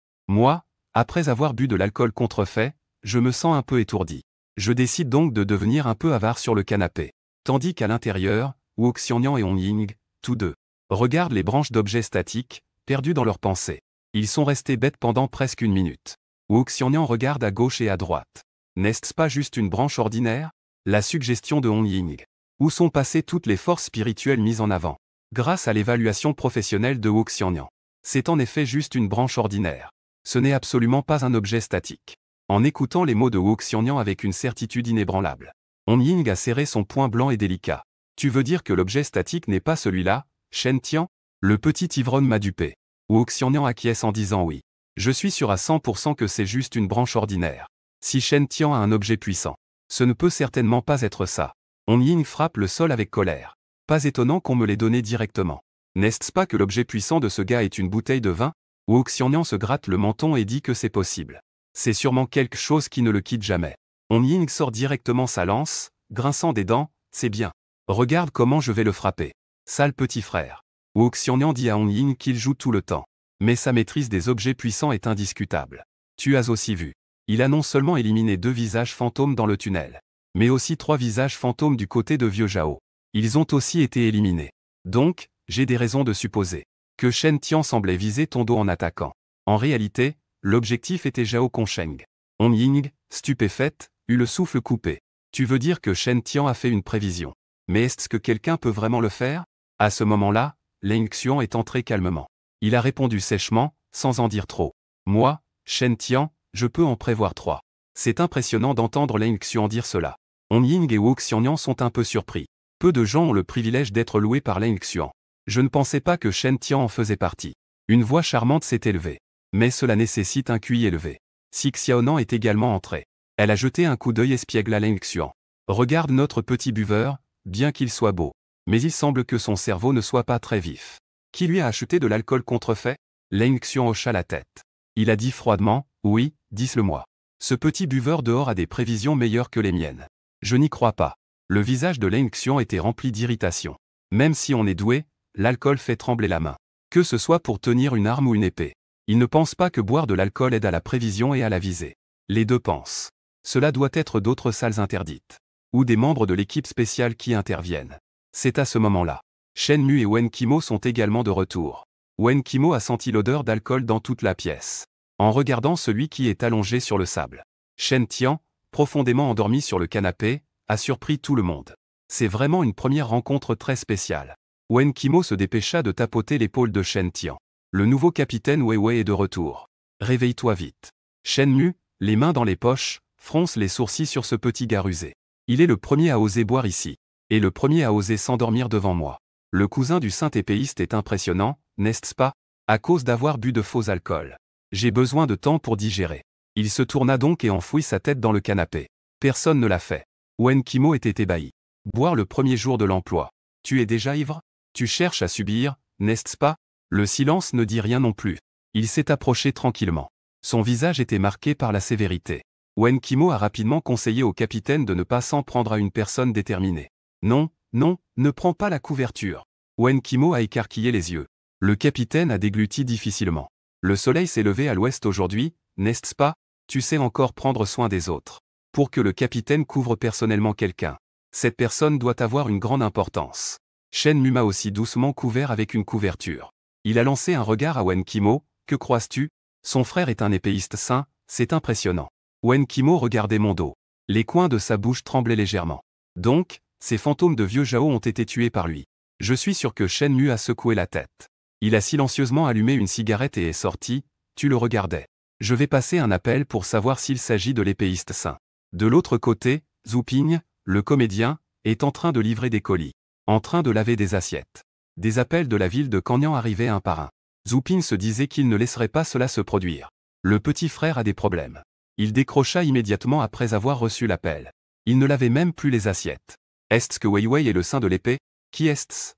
Moi, après avoir bu de l'alcool contrefait, je me sens un peu étourdi. Je décide donc de devenir un peu avare sur le canapé. Tandis qu'à l'intérieur, Wu Xiannian et Hong Ying, tous deux, regardent les branches d'objets statiques, perdus dans leurs pensées. Ils sont restés bêtes pendant presque une minute. Wu Xiannian regarde à gauche et à droite. N'est-ce pas juste une branche ordinaire? La suggestion de Hong Ying. Où sont passées toutes les forces spirituelles mises en avant? Grâce à l'évaluation professionnelle de Wu Xiannian. C'est en effet juste une branche ordinaire. Ce n'est absolument pas un objet statique. En écoutant les mots de Wu Xiannian avec une certitude inébranlable, Hong Ying a serré son poing blanc et délicat. Tu veux dire que l'objet statique n'est pas celui-là, Shen Tian? Le petit ivrogne m'a dupé. Wu Xiannian acquiesce en disant oui. Je suis sûr à 100% que c'est juste une branche ordinaire. Si Shen Tian a un objet puissant, ce ne peut certainement pas être ça. Hong Ying frappe le sol avec colère. Pas étonnant qu'on me l'ait donné directement. N'est-ce pas que l'objet puissant de ce gars est une bouteille de vin? Wu Xiannian se gratte le menton et dit que c'est possible. C'est sûrement quelque chose qui ne le quitte jamais. Hong Ying sort directement sa lance, grinçant des dents, c'est bien. Regarde comment je vais le frapper. Sale petit frère. Wu Xiannian dit à Hong Ying qu'il joue tout le temps. Mais sa maîtrise des objets puissants est indiscutable. Tu as aussi vu. Il a non seulement éliminé 2 visages fantômes dans le tunnel, mais aussi 3 visages fantômes du côté de Vieux Zhao. Ils ont aussi été éliminés. Donc, j'ai des raisons de supposer que Shen Tian semblait viser ton dos en attaquant. En réalité, l'objectif était Zhao Consheng. Hong Ying, stupéfaite, eut le souffle coupé. Tu veux dire que Shen Tian a fait une prévision? Mais est-ce que quelqu'un peut vraiment le faire? À ce moment-là, Leng Xuan est entré calmement. Il a répondu sèchement, sans en dire trop. Moi, Shen Tian, je peux en prévoir 3. C'est impressionnant d'entendre Leng Xuan dire cela. Hong Ying et Wu Xiannian sont un peu surpris. Peu de gens ont le privilège d'être loués par Leng Xuan. Je ne pensais pas que Shen Tian en faisait partie. Une voix charmante s'est élevée. Mais cela nécessite un QI élevé. Si Xiaonan est également entrée. Elle a jeté un coup d'œil espiègle à Leng Xuan. Regarde notre petit buveur, bien qu'il soit beau. Mais il semble que son cerveau ne soit pas très vif. Qui lui a acheté de l'alcool contrefait? Leng Xuan hocha la tête. Il a dit froidement, oui, dis-le-moi. Ce petit buveur dehors a des prévisions meilleures que les miennes. Je n'y crois pas. Le visage de Leng Xuan était rempli d'irritation. Même si on est doué, l'alcool fait trembler la main. Que ce soit pour tenir une arme ou une épée. Il ne pense pas que boire de l'alcool aide à la prévision et à la visée. Les deux pensent. Cela doit être d'autres salles interdites. Ou des membres de l'équipe spéciale qui interviennent. C'est à ce moment-là. Shen Mu et Wen Qimo sont également de retour. Wen Qimo a senti l'odeur d'alcool dans toute la pièce. En regardant celui qui est allongé sur le sable. Shen Tian, profondément endormi sur le canapé, a surpris tout le monde. C'est vraiment une première rencontre très spéciale. Wen Qimo se dépêcha de tapoter l'épaule de Shen Tian. Le nouveau capitaine Wei Wei est de retour. Réveille-toi vite. Shen Mu, les mains dans les poches, fronce les sourcils sur ce petit gars rusé. Il est le premier à oser boire ici. Et le premier à oser s'endormir devant moi. Le cousin du saint épéiste est impressionnant, n'est-ce pas? À cause d'avoir bu de faux alcool. J'ai besoin de temps pour digérer. Il se tourna donc et enfouit sa tête dans le canapé. Personne ne l'a fait. Wen Kimo était ébahi. Boire le premier jour de l'emploi. Tu es déjà ivre? Tu cherches à subir, n'est-ce pas? Le silence ne dit rien non plus. Il s'est approché tranquillement. Son visage était marqué par la sévérité. Wen Kimo a rapidement conseillé au capitaine de ne pas s'en prendre à une personne déterminée. Non, non, ne prends pas la couverture. Wen Kimo a écarquillé les yeux. Le capitaine a dégluti difficilement. Le soleil s'est levé à l'ouest aujourd'hui, n'est-ce pas? Tu sais encore prendre soin des autres. Pour que le capitaine couvre personnellement quelqu'un, cette personne doit avoir une grande importance. Shen Mu m'a aussi doucement couvert avec une couverture. Il a lancé un regard à Wen Kimo. Que crois-tu? Son frère est un épéiste saint, c'est impressionnant. Wen Kimo regardait mon dos. Les coins de sa bouche tremblaient légèrement. Donc, ces fantômes de vieux Zhao ont été tués par lui. Je suis sûr que Shen Mu a secoué la tête. Il a silencieusement allumé une cigarette et est sorti. Tu le regardais. Je vais passer un appel pour savoir s'il s'agit de l'épéiste saint. De l'autre côté, Zhu Ping, le comédien, est en train de livrer des colis. En train de laver des assiettes. Des appels de la ville de Canyan arrivaient un par un. Zhu Ping se disait qu'il ne laisserait pas cela se produire. Le petit frère a des problèmes. Il décrocha immédiatement après avoir reçu l'appel. Il ne lavait même plus les assiettes. Est-ce que Wei Wei est le saint de l'épée? Qui est-ce?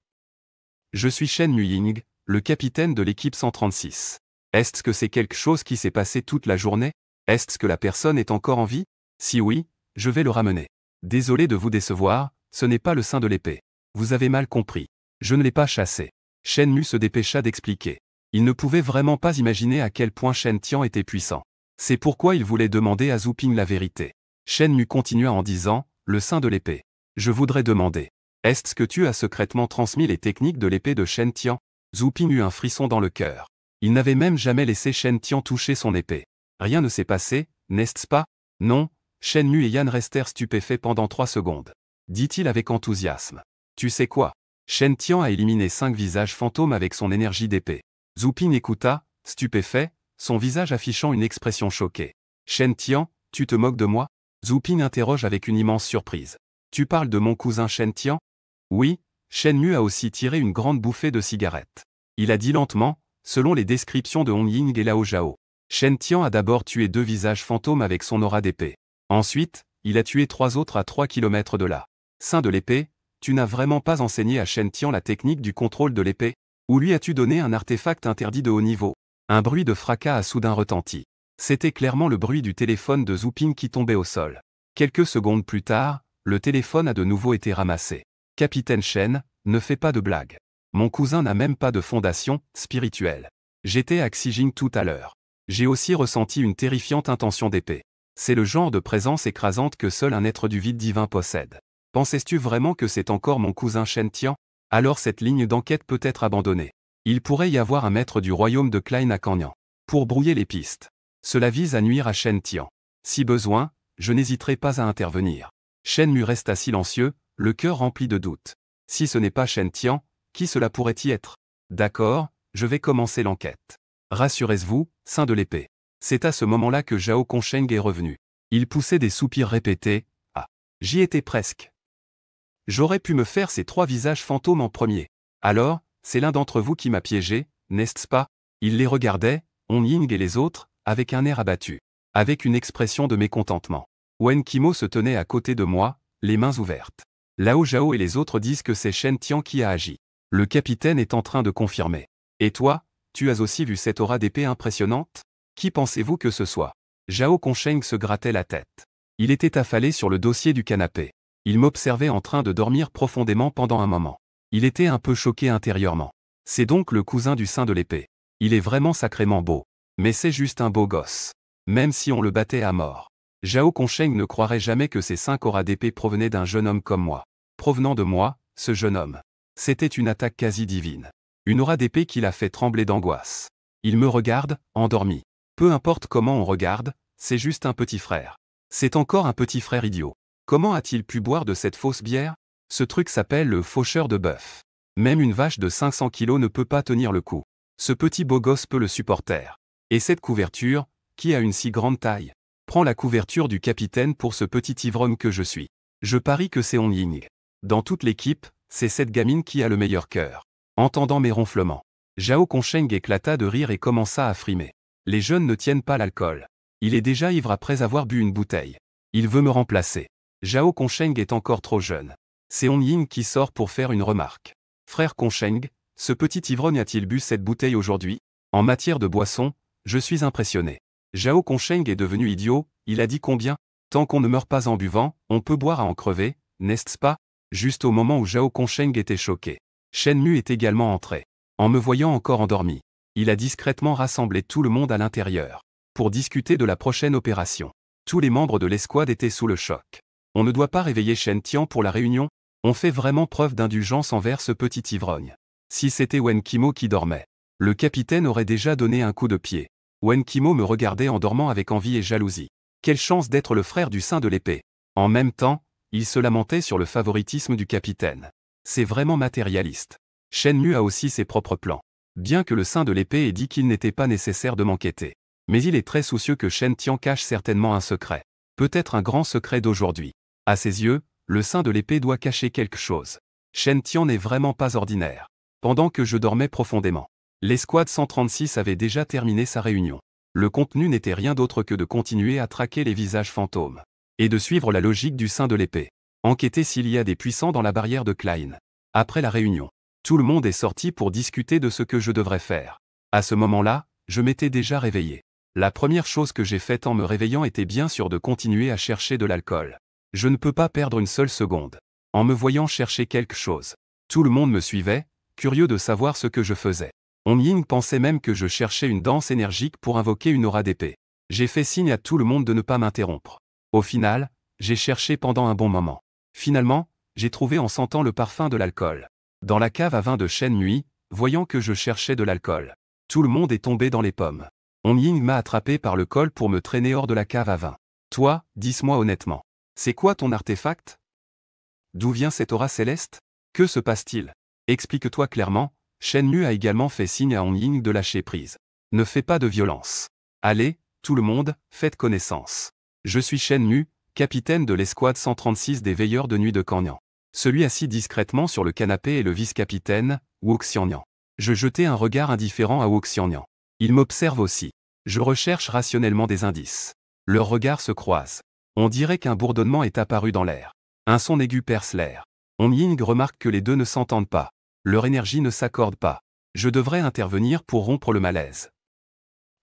Je suis Shen Muying, le capitaine de l'équipe 136. Est-ce que c'est quelque chose qui s'est passé toute la journée? Est-ce que la personne est encore en vie? Si oui, je vais le ramener. Désolé de vous décevoir, ce n'est pas le saint de l'épée. Vous avez mal compris. Je ne l'ai pas chassé. Shen Mu se dépêcha d'expliquer. Il ne pouvait vraiment pas imaginer à quel point Shen Tian était puissant. C'est pourquoi il voulait demander à Zhu Ping la vérité. Shen Mu continua en disant, le saint de l'épée. Je voudrais demander. Est-ce que tu as secrètement transmis les techniques de l'épée de Shen Tian? Zhu Ping eut un frisson dans le cœur. Il n'avait même jamais laissé Shen Tian toucher son épée. Rien ne s'est passé, n'est-ce pas? Non. Shen Mu et Yan restèrent stupéfaits pendant 3 secondes. Dit-il avec enthousiasme. Tu sais quoi? Shen Tian a éliminé 5 visages fantômes avec son énergie d'épée. Zhu Ping écouta, stupéfait, son visage affichant une expression choquée. Shen Tian, tu te moques de moi? Zhu Ping interroge avec une immense surprise. Tu parles de mon cousin Shen Tian? Oui, Shen Mu a aussi tiré une grande bouffée de cigarette. Il a dit lentement, selon les descriptions de Hong Ying et Lao Zhao. Shen Tian a d'abord tué 2 visages fantômes avec son aura d'épée. Ensuite, il a tué 3 autres à 3 km de là. Saint de l'épée, tu n'as vraiment pas enseigné à Shen Tian la technique du contrôle de l'épée? Ou lui as-tu donné un artefact interdit de haut niveau? Un bruit de fracas a soudain retenti. C'était clairement le bruit du téléphone de Zhu Ping qui tombait au sol. Quelques secondes plus tard, le téléphone a de nouveau été ramassé. Capitaine Shen, ne fais pas de blagues. Mon cousin n'a même pas de fondation spirituelle. J'étais à Xijing tout à l'heure. J'ai aussi ressenti une terrifiante intention d'épée. C'est le genre de présence écrasante que seul un être du vide divin possède. Pensais-tu vraiment que c'est encore mon cousin Shen Tian? Alors cette ligne d'enquête peut être abandonnée. Il pourrait y avoir un maître du royaume de Klein à Canyan. Pour brouiller les pistes. Cela vise à nuire à Shen Tian. Si besoin, je n'hésiterai pas à intervenir. Shen Mu resta silencieux, le cœur rempli de doutes. Si ce n'est pas Shen Tian, qui cela pourrait-y être? D'accord, je vais commencer l'enquête. Rassurez-vous, saint de l'épée. C'est à ce moment-là que Zhao Consheng est revenu. Il poussait des soupirs répétés. Ah, j'y étais presque. J'aurais pu me faire ces 3 visages fantômes en premier. Alors, c'est l'un d'entre vous qui m'a piégé, n'est-ce pas? Il les regardait, Hong Ying et les autres, avec un air abattu. Avec une expression de mécontentement. Wen Kimo se tenait à côté de moi, les mains ouvertes. Lao Zhao et les autres disent que c'est Shen Tian qui a agi. Le capitaine est en train de confirmer. Et toi, tu as aussi vu cette aura d'épée impressionnante? Qui pensez-vous que ce soit? Zhao Consheng se grattait la tête. Il était affalé sur le dossier du canapé. Il m'observait en train de dormir profondément pendant un moment. Il était un peu choqué intérieurement. C'est donc le cousin du saint de l'épée. Il est vraiment sacrément beau. Mais c'est juste un beau gosse. Même si on le battait à mort. Zhao Consheng ne croirait jamais que ces 5 auras d'épée provenaient d'un jeune homme comme moi. Provenant de moi, ce jeune homme. C'était une attaque quasi divine. Une aura d'épée qui l'a fait trembler d'angoisse. Il me regarde, endormi. Peu importe comment on regarde, c'est juste un petit frère. C'est encore un petit frère idiot. Comment a-t-il pu boire de cette fausse bière? Ce truc s'appelle le faucheur de bœuf. Même une vache de 500 kilos ne peut pas tenir le coup. Ce petit beau gosse peut le supporter. Et cette couverture, qui a une si grande taille? Prends la couverture du capitaine pour ce petit ivrogne que je suis. Je parie que c'est On Ying. Dans toute l'équipe, c'est cette gamine qui a le meilleur cœur. Entendant mes ronflements, Zhao Consheng éclata de rire et commença à frimer. Les jeunes ne tiennent pas l'alcool. Il est déjà ivre après avoir bu une bouteille. Il veut me remplacer. Zhao Consheng est encore trop jeune. C'est On Ying qui sort pour faire une remarque. Frère Consheng, ce petit ivrogne a-t-il bu cette bouteille aujourd'hui? En matière de boisson, je suis impressionné. Zhao Consheng est devenu idiot, il a dit combien? Tant qu'on ne meurt pas en buvant, on peut boire à en crever, n'est-ce pas? Juste au moment où Zhao Consheng était choqué. Shen Mu est également entré. En me voyant encore endormi, il a discrètement rassemblé tout le monde à l'intérieur pour discuter de la prochaine opération. Tous les membres de l'escouade étaient sous le choc. On ne doit pas réveiller Shen Tian pour la réunion. On fait vraiment preuve d'indulgence envers ce petit ivrogne. Si c'était Wen Qimo qui dormait, le capitaine aurait déjà donné un coup de pied. Wen Qimo me regardait en dormant avec envie et jalousie. Quelle chance d'être le frère du saint de l'épée. En même temps, il se lamentait sur le favoritisme du capitaine. C'est vraiment matérialiste. Shen Mu a aussi ses propres plans. Bien que le saint de l'épée ait dit qu'il n'était pas nécessaire de m'enquêter. Mais il est très soucieux que Shen Tian cache certainement un secret. Peut-être un grand secret d'aujourd'hui. À ses yeux, le saint de l'épée doit cacher quelque chose. Shen Tian n'est vraiment pas ordinaire. Pendant que je dormais profondément, l'escouade 136 avait déjà terminé sa réunion. Le contenu n'était rien d'autre que de continuer à traquer les visages fantômes. Et de suivre la logique du saint de l'épée. Enquêter s'il y a des puissants dans la barrière de Klein. Après la réunion, tout le monde est sorti pour discuter de ce que je devrais faire. À ce moment-là, je m'étais déjà réveillé. La première chose que j'ai faite en me réveillant était bien sûr de continuer à chercher de l'alcool. Je ne peux pas perdre une seule seconde. En me voyant chercher quelque chose. Tout le monde me suivait, curieux de savoir ce que je faisais. On Ying pensait même que je cherchais une danse énergique pour invoquer une aura d'épée. J'ai fait signe à tout le monde de ne pas m'interrompre. Au final, j'ai cherché pendant un bon moment. Finalement, j'ai trouvé en sentant le parfum de l'alcool. Dans la cave à vin de Shen Mu, voyant que je cherchais de l'alcool. Tout le monde est tombé dans les pommes. On Ying m'a attrapé par le col pour me traîner hors de la cave à vin. Toi, dis-moi honnêtement. C'est quoi ton artefact? D'où vient cette aura céleste? Que se passe-t-il? Explique-toi clairement. Shen Mu a également fait signe à On Ying de lâcher prise. Ne fais pas de violence. Allez, tout le monde, faites connaissance. Je suis Shen Mu, capitaine de l'escouade 136 des veilleurs de nuit de Kanyan. Celui assis discrètement sur le canapé est le vice-capitaine, Wu Xiannian. Je jetai un regard indifférent à Wu Xiannian. Il m'observe aussi. Je recherche rationnellement des indices. Leurs regards se croisent. On dirait qu'un bourdonnement est apparu dans l'air. Un son aigu perce l'air. On Ying remarque que les deux ne s'entendent pas. Leur énergie ne s'accorde pas. Je devrais intervenir pour rompre le malaise.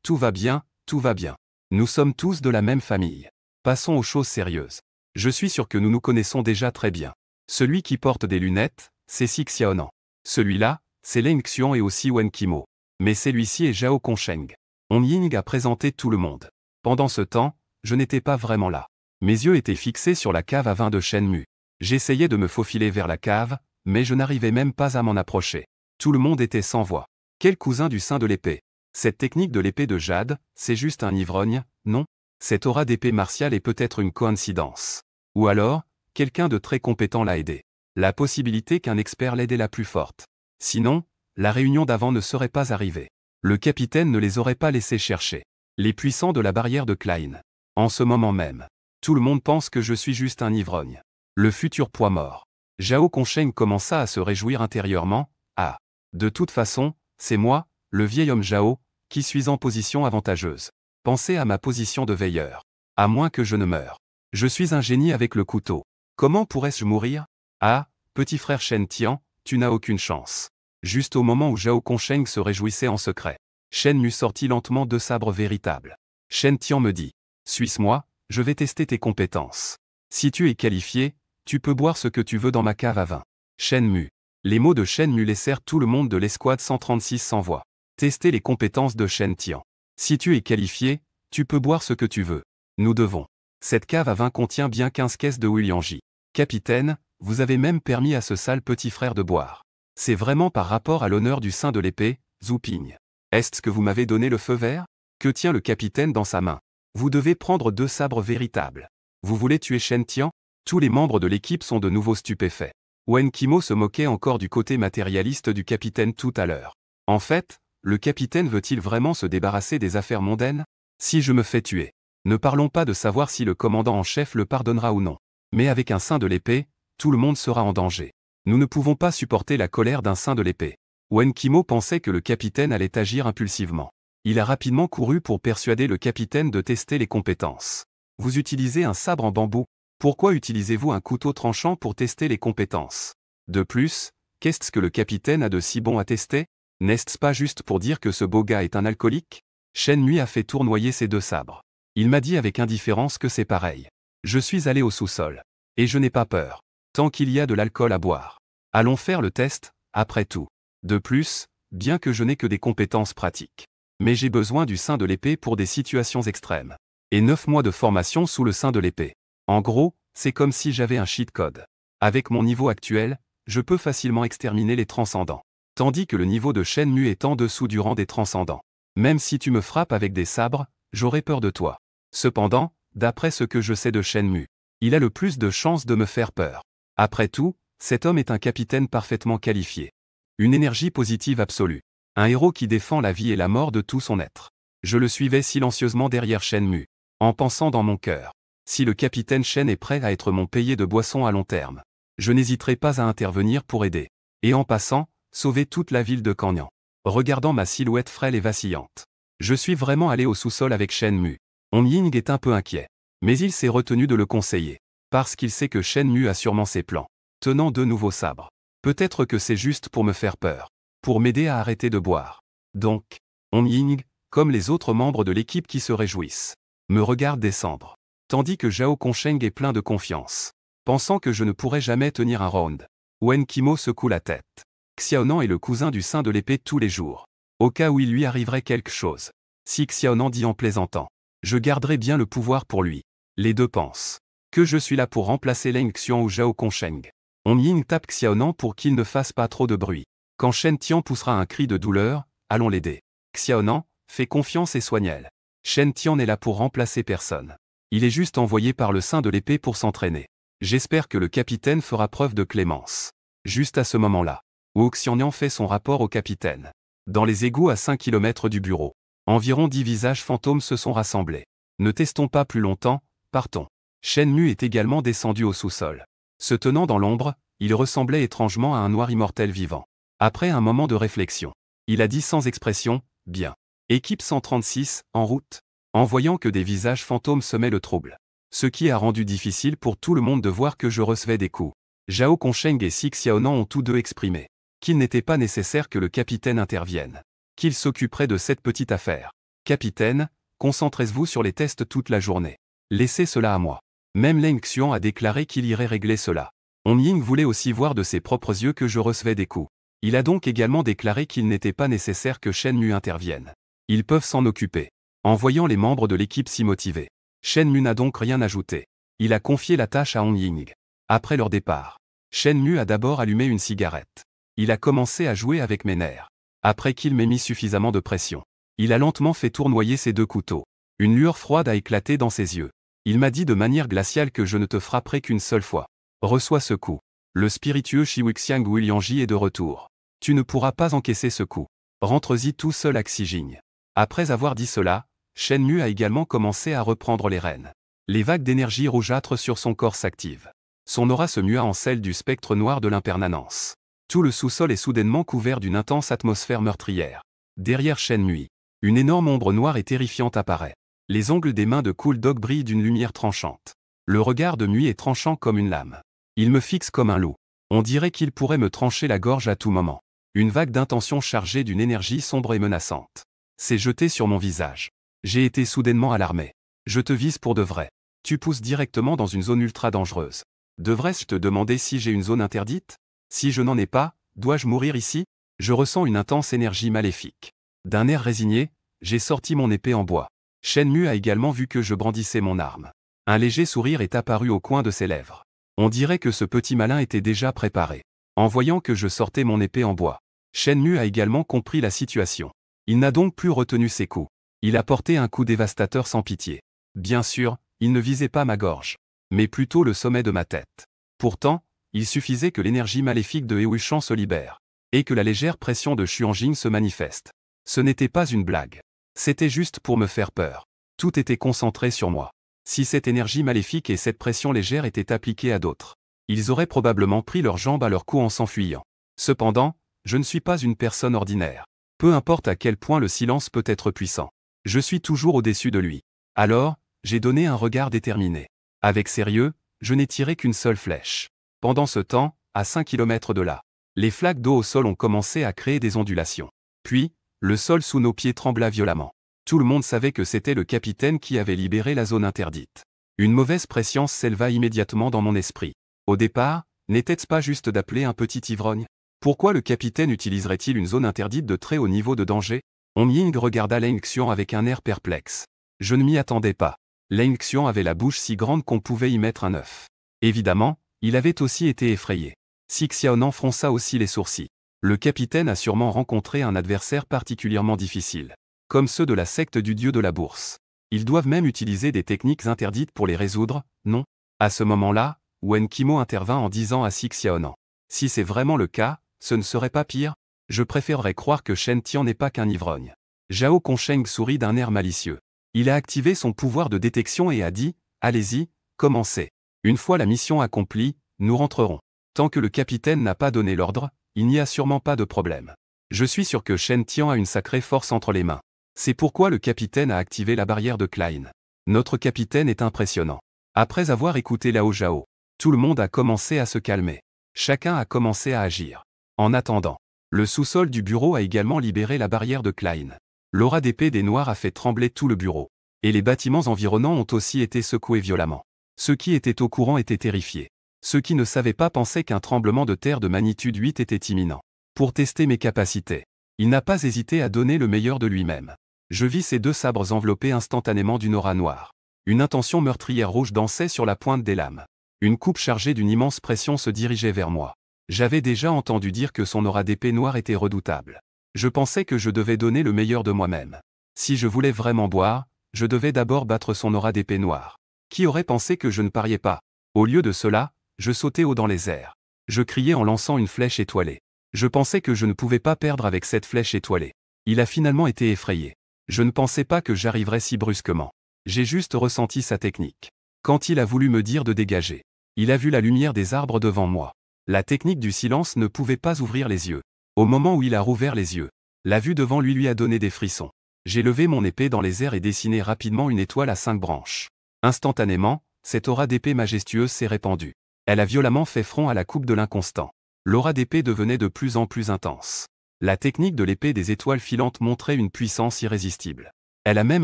Tout va bien, tout va bien. Nous sommes tous de la même famille. Passons aux choses sérieuses. Je suis sûr que nous nous connaissons déjà très bien. Celui qui porte des lunettes, c'est Xi Xiaonan. Celui-là, c'est Leng Xian et aussi Wen Qimo. Mais celui-ci est Zhao Consheng. On Ying a présenté tout le monde. Pendant ce temps, je n'étais pas vraiment là. Mes yeux étaient fixés sur la cave à vin de Shen Mu. J'essayais de me faufiler vers la cave, mais je n'arrivais même pas à m'en approcher. Tout le monde était sans voix. Quel cousin du saint de l'épée? Cette technique de l'épée de jade, c'est juste un ivrogne, non? Cette aura d'épée martiale est peut-être une coïncidence. Ou alors, quelqu'un de très compétent l'a aidé. La possibilité qu'un expert l'aide est la plus forte. Sinon, la réunion d'avant ne serait pas arrivée. Le capitaine ne les aurait pas laissés chercher. Les puissants de la barrière de Klein. En ce moment même. Tout le monde pense que je suis juste un ivrogne. Le futur poids mort. Zhao Consheng commença à se réjouir intérieurement. Ah. De toute façon, c'est moi, le vieil homme Zhao, qui suis en position avantageuse. Pensez à ma position de veilleur. À moins que je ne meure. Je suis un génie avec le couteau. Comment pourrais-je mourir? Ah, petit frère Shen Tian, tu n'as aucune chance. Juste au moment où Zhao Consheng se réjouissait en secret, Shen Mu sortit lentement deux sabres véritables. Shen Tian me dit, suis-moi, je vais tester tes compétences. Si tu es qualifié, tu peux boire ce que tu veux dans ma cave à vin. Shen Mu. Les mots de Shen Mu laissèrent tout le monde de l'escouade 136 sans voix. Tester les compétences de Shen Tian. Si tu es qualifié, tu peux boire ce que tu veux. Nous devons. Cette cave à vin contient bien 15 caisses de Huiliangji. Capitaine, vous avez même permis à ce sale petit frère de boire. C'est vraiment par rapport à l'honneur du saint de l'épée, Zhu Ping. Est-ce que vous m'avez donné le feu vert? Que tient le capitaine dans sa main? Vous devez prendre deux sabres véritables. Vous voulez tuer Shen Tian? Tous les membres de l'équipe sont de nouveau stupéfaits. Wen Qimo se moquait encore du côté matérialiste du capitaine tout à l'heure. En fait, le capitaine veut-il vraiment se débarrasser des affaires mondaines? Si je me fais tuer. Ne parlons pas de savoir si le commandant en chef le pardonnera ou non. Mais avec un saint de l'épée, tout le monde sera en danger. Nous ne pouvons pas supporter la colère d'un saint de l'épée. Wen Qimo pensait que le capitaine allait agir impulsivement. Il a rapidement couru pour persuader le capitaine de tester les compétences. Vous utilisez un sabre en bambou. Pourquoi utilisez-vous un couteau tranchant pour tester les compétences? De plus, qu'est-ce que le capitaine a de si bon à tester? N'est-ce pas juste pour dire que ce beau gars est un alcoolique? Shen Nui a fait tournoyer ses deux sabres. Il m'a dit avec indifférence que c'est pareil. Je suis allé au sous-sol. Et je n'ai pas peur. Tant qu'il y a de l'alcool à boire. Allons faire le test, après tout. De plus, bien que je n'ai que des compétences pratiques. Mais j'ai besoin du saint de l'épée pour des situations extrêmes. Et 9 mois de formation sous le saint de l'épée. En gros, c'est comme si j'avais un cheat code. Avec mon niveau actuel, je peux facilement exterminer les transcendants. Tandis que le niveau de Shen Mu est en dessous du rang des transcendants. Même si tu me frappes avec des sabres, j'aurai peur de toi. Cependant, d'après ce que je sais de Shen Mu, il a le plus de chances de me faire peur. Après tout, cet homme est un capitaine parfaitement qualifié. Une énergie positive absolue. Un héros qui défend la vie et la mort de tout son être. Je le suivais silencieusement derrière Shen Mu, en pensant dans mon cœur. Si le capitaine Shen est prêt à être mon payé de boissons à long terme, je n'hésiterai pas à intervenir pour aider. Et en passant, sauver toute la ville de Canyan. Regardant ma silhouette frêle et vacillante. Je suis vraiment allé au sous-sol avec Shen Mu. On Ying est un peu inquiet. Mais il s'est retenu de le conseiller. Parce qu'il sait que Shen Mu a sûrement ses plans. Tenant 2 nouveaux sabres. Peut-être que c'est juste pour me faire peur. Pour m'aider à arrêter de boire. Donc, On Ying, comme les autres membres de l'équipe qui se réjouissent, me regarde descendre. Tandis que Zhao Consheng est plein de confiance. Pensant que je ne pourrais jamais tenir un round. Wen Qimo secoue la tête. Xiaonan est le cousin du saint de l'épée tous les jours. Au cas où il lui arriverait quelque chose. Si Xiaonan dit en plaisantant. Je garderai bien le pouvoir pour lui. Les deux pensent. Que je suis là pour remplacer Leng Xian ou Zhao Consheng. On Ying tape Xiaonan pour qu'il ne fasse pas trop de bruit. Quand Shen Tian poussera un cri de douleur, allons l'aider. Xiaonan, fais confiance et soigne-le. Shen Tian n'est là pour remplacer personne. Il est juste envoyé par le saint de l'épée pour s'entraîner. J'espère que le capitaine fera preuve de clémence. Juste à ce moment-là, Wu Xiannian fait son rapport au capitaine. Dans les égouts à 5 km du bureau, environ 10 visages fantômes se sont rassemblés. Ne testons pas plus longtemps, partons. Shen Mu est également descendu au sous-sol. Se tenant dans l'ombre, il ressemblait étrangement à un noir immortel vivant. Après un moment de réflexion, il a dit sans expression, « Bien. Équipe 136, en route », en voyant que des visages fantômes semaient le trouble. Ce qui a rendu difficile pour tout le monde de voir que je recevais des coups. Zhao Consheng et Si Xiaonan ont tous deux exprimé qu'il n'était pas nécessaire que le capitaine intervienne. Qu'il s'occuperait de cette petite affaire. Capitaine, concentrez-vous sur les tests toute la journée. Laissez cela à moi. Même Leng Xian a déclaré qu'il irait régler cela. On Ying voulait aussi voir de ses propres yeux que je recevais des coups. Il a donc également déclaré qu'il n'était pas nécessaire que Shen Mu intervienne. Ils peuvent s'en occuper. En voyant les membres de l'équipe si motivés, Shen Mu n'a donc rien ajouté. Il a confié la tâche à On Ying. Après leur départ, Shen Mu a d'abord allumé une cigarette. Il a commencé à jouer avec mes nerfs. Après qu'il m'ait mis suffisamment de pression, il a lentement fait tournoyer ses 2 couteaux. Une lueur froide a éclaté dans ses yeux. Il m'a dit de manière glaciale que je ne te frapperai qu'une seule fois. Reçois ce coup. Le spiritueux Shiwixiang Wuliangji est de retour. Tu ne pourras pas encaisser ce coup. Rentre-y tout seul à Xijing. Après avoir dit cela, Shen Mu a également commencé à reprendre les rênes. Les vagues d'énergie rougeâtre sur son corps s'activent. Son aura se mua en celle du spectre noir de l'impermanence. Tout le sous-sol est soudainement couvert d'une intense atmosphère meurtrière. Derrière Shen Mu, une énorme ombre noire et terrifiante apparaît. Les ongles des mains de Cool Dog brillent d'une lumière tranchante. Le regard de Mui est tranchant comme une lame. Il me fixe comme un loup. On dirait qu'il pourrait me trancher la gorge à tout moment. Une vague d'intention chargée d'une énergie sombre et menaçante s'est jetée sur mon visage. J'ai été soudainement alarmé. Je te vise pour de vrai. Tu pousses directement dans une zone ultra dangereuse. Devrais-je te demander si j'ai une zone interdite? Si je n'en ai pas, dois-je mourir ici? Je ressens une intense énergie maléfique. D'un air résigné, j'ai sorti mon épée en bois. Shen Mu a également vu que je brandissais mon arme. Un léger sourire est apparu au coin de ses lèvres. On dirait que ce petit malin était déjà préparé. En voyant que je sortais mon épée en bois, Shen Mu a également compris la situation. Il n'a donc plus retenu ses coups. Il a porté un coup dévastateur sans pitié. Bien sûr, il ne visait pas ma gorge, mais plutôt le sommet de ma tête. Pourtant, il suffisait que l'énergie maléfique de Hewishan se libère, et que la légère pression de Xuanjing se manifeste. Ce n'était pas une blague. C'était juste pour me faire peur. Tout était concentré sur moi. Si cette énergie maléfique et cette pression légère étaient appliquées à d'autres, ils auraient probablement pris leurs jambes à leur cou en s'enfuyant. Cependant, je ne suis pas une personne ordinaire. Peu importe à quel point le silence peut être puissant. Je suis toujours au-dessus de lui. Alors, j'ai donné un regard déterminé. Avec sérieux, je n'ai tiré qu'une seule flèche. Pendant ce temps, à 5 km de là, les flaques d'eau au sol ont commencé à créer des ondulations. Puis, le sol sous nos pieds trembla violemment. Tout le monde savait que c'était le capitaine qui avait libéré la zone interdite. Une mauvaise prescience s'éleva immédiatement dans mon esprit. Au départ, n'était-ce pas juste d'appeler un petit ivrogne? Pourquoi le capitaine utiliserait-il une zone interdite de très haut niveau de danger? Ying regarda Leng Xian avec un air perplexe. Je ne m'y attendais pas. Leng Xian avait la bouche si grande qu'on pouvait y mettre un œuf. Évidemment, il avait aussi été effrayé. Xiaonan fronça aussi les sourcils. Le capitaine a sûrement rencontré un adversaire particulièrement difficile. Comme ceux de la secte du dieu de la bourse. Ils doivent même utiliser des techniques interdites pour les résoudre, non? À ce moment-là, Wen Qimo intervint en disant à Xiaonan. Si c'est vraiment le cas, ce ne serait pas pire? Je préférerais croire que Shen Tian n'est pas qu'un ivrogne. Zhao Consheng sourit d'un air malicieux. Il a activé son pouvoir de détection et a dit, allez-y, commencez. Une fois la mission accomplie, nous rentrerons. Tant que le capitaine n'a pas donné l'ordre, il n'y a sûrement pas de problème. Je suis sûr que Shen Tian a une sacrée force entre les mains. C'est pourquoi le capitaine a activé la barrière de Klein. Notre capitaine est impressionnant. Après avoir écouté Lao Zhao, tout le monde a commencé à se calmer. Chacun a commencé à agir. En attendant, le sous-sol du bureau a également libéré la barrière de Klein. L'aura d'épée des Noirs a fait trembler tout le bureau. Et les bâtiments environnants ont aussi été secoués violemment. Ceux qui étaient au courant étaient terrifiés. Ceux qui ne savaient pas pensaient qu'un tremblement de terre de magnitude 8 était imminent. Pour tester mes capacités, il n'a pas hésité à donner le meilleur de lui-même. Je vis ces deux sabres enveloppés instantanément d'une aura noire. Une intention meurtrière rouge dansait sur la pointe des lames. Une coupe chargée d'une immense pression se dirigeait vers moi. J'avais déjà entendu dire que son aura d'épée noire était redoutable. Je pensais que je devais donner le meilleur de moi-même. Si je voulais vraiment boire, je devais d'abord battre son aura d'épée noire. Qui aurait pensé que je ne pariais pas? Au lieu de cela, je sautais haut dans les airs. Je criais en lançant une flèche étoilée. Je pensais que je ne pouvais pas perdre avec cette flèche étoilée. Il a finalement été effrayé. Je ne pensais pas que j'arriverais si brusquement. J'ai juste ressenti sa technique. Quand il a voulu me dire de dégager, il a vu la lumière des arbres devant moi. La technique du silence ne pouvait pas ouvrir les yeux. Au moment où il a rouvert les yeux, la vue devant lui a donné des frissons. J'ai levé mon épée dans les airs et dessiné rapidement une étoile à 5 branches. Instantanément, cette aura d'épée majestueuse s'est répandue. Elle a violemment fait front à la coupe de l'inconstant. L'aura d'épée devenait de plus en plus intense. La technique de l'épée des étoiles filantes montrait une puissance irrésistible. Elle a même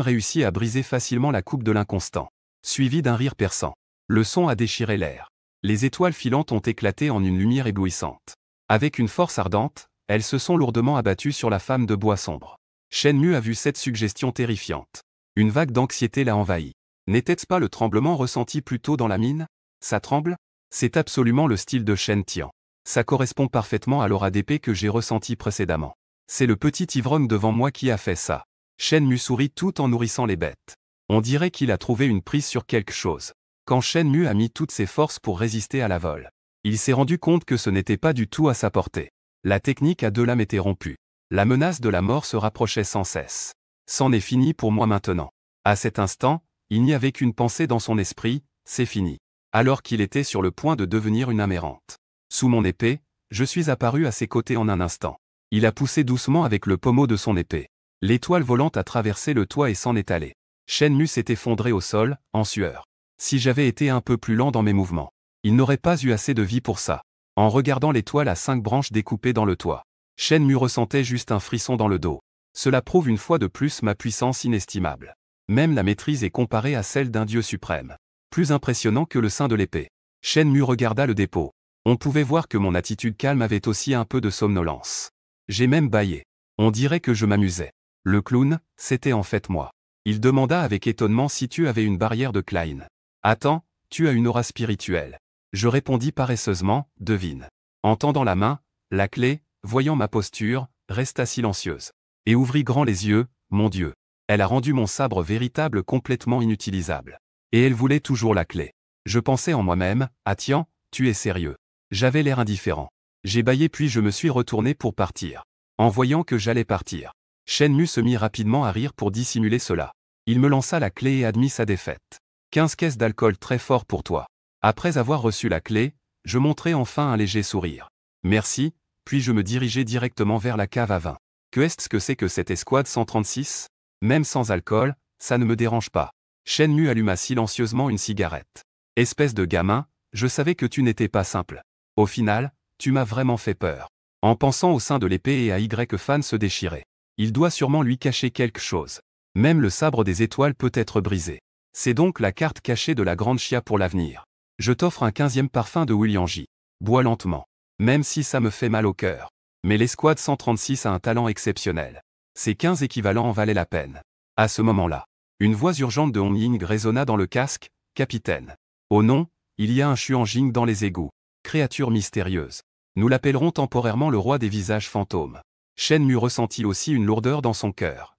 réussi à briser facilement la coupe de l'inconstant. Suivi d'un rire perçant. Le son a déchiré l'air. Les étoiles filantes ont éclaté en une lumière éblouissante. Avec une force ardente, elles se sont lourdement abattues sur la femme de bois sombre. Shenmue a vu cette suggestion terrifiante. Une vague d'anxiété l'a envahi. N'était-ce pas le tremblement ressenti plus tôt dans la mine? Ça tremble? C'est absolument le style de Shen Tian. Ça correspond parfaitement à l'aura d'épée que j'ai ressenti précédemment. C'est le petit ivrogne devant moi qui a fait ça. Shenmue sourit tout en nourrissant les bêtes. On dirait qu'il a trouvé une prise sur quelque chose. Quand Shenmue a mis toutes ses forces pour résister à la vol, il s'est rendu compte que ce n'était pas du tout à sa portée. La technique à deux lames était rompue. La menace de la mort se rapprochait sans cesse. C'en est fini pour moi maintenant. À cet instant, il n'y avait qu'une pensée dans son esprit, c'est fini. Alors qu'il était sur le point de devenir une âme errante. Sous mon épée, je suis apparu à ses côtés en un instant. Il a poussé doucement avec le pommeau de son épée. L'étoile volante a traversé le toit et s'en est allée. Shenmue s'est effondré au sol, en sueur. Si j'avais été un peu plus lent dans mes mouvements, il n'aurait pas eu assez de vie pour ça. En regardant l'étoile à 5 branches découpées dans le toit, Shenmue ressentait juste un frisson dans le dos. Cela prouve une fois de plus ma puissance inestimable. Même la maîtrise est comparée à celle d'un dieu suprême. Plus impressionnant que le sein de l'épée. Shenmue regarda le dépôt. On pouvait voir que mon attitude calme avait aussi un peu de somnolence. J'ai même bâillé. On dirait que je m'amusais. Le clown, c'était en fait moi. Il demanda avec étonnement si tu avais une barrière de Klein. Attends, tu as une aura spirituelle. Je répondis paresseusement, devine. En tendant la main, la clé, voyant ma posture, resta silencieuse. Et ouvrit grand les yeux, mon Dieu. Elle a rendu mon sabre véritable complètement inutilisable. Et elle voulait toujours la clé. Je pensais en moi-même, ah tiens, tu es sérieux. J'avais l'air indifférent. J'ai bâillé puis je me suis retourné pour partir. En voyant que j'allais partir, Shenmue se mit rapidement à rire pour dissimuler cela. Il me lança la clé et admit sa défaite. 15 caisses d'alcool très fort pour toi. Après avoir reçu la clé, je montrai enfin un léger sourire. Merci, puis je me dirigeai directement vers la cave à vin. Qu'est-ce que c'est que cette escouade 136? Même sans alcool, ça ne me dérange pas. Shenmue alluma silencieusement une cigarette. Espèce de gamin, je savais que tu n'étais pas simple. Au final, tu m'as vraiment fait peur. En pensant au sein de l'épée et à Y-Fan se déchirer. Il doit sûrement lui cacher quelque chose. Même le sabre des étoiles peut être brisé. C'est donc la carte cachée de la grande chia pour l'avenir. Je t'offre un 15e parfum de Willianji. Bois lentement. Même si ça me fait mal au cœur. Mais l'escouade 136 a un talent exceptionnel. Ces 15 équivalents en valaient la peine. À ce moment-là, une voix urgente de Hong Ying résonna dans le casque. Capitaine. Oh non, il y a un Xuanjing dans les égouts. Créature mystérieuse. Nous l'appellerons temporairement le roi des visages fantômes. Shenmue ressentit aussi une lourdeur dans son cœur.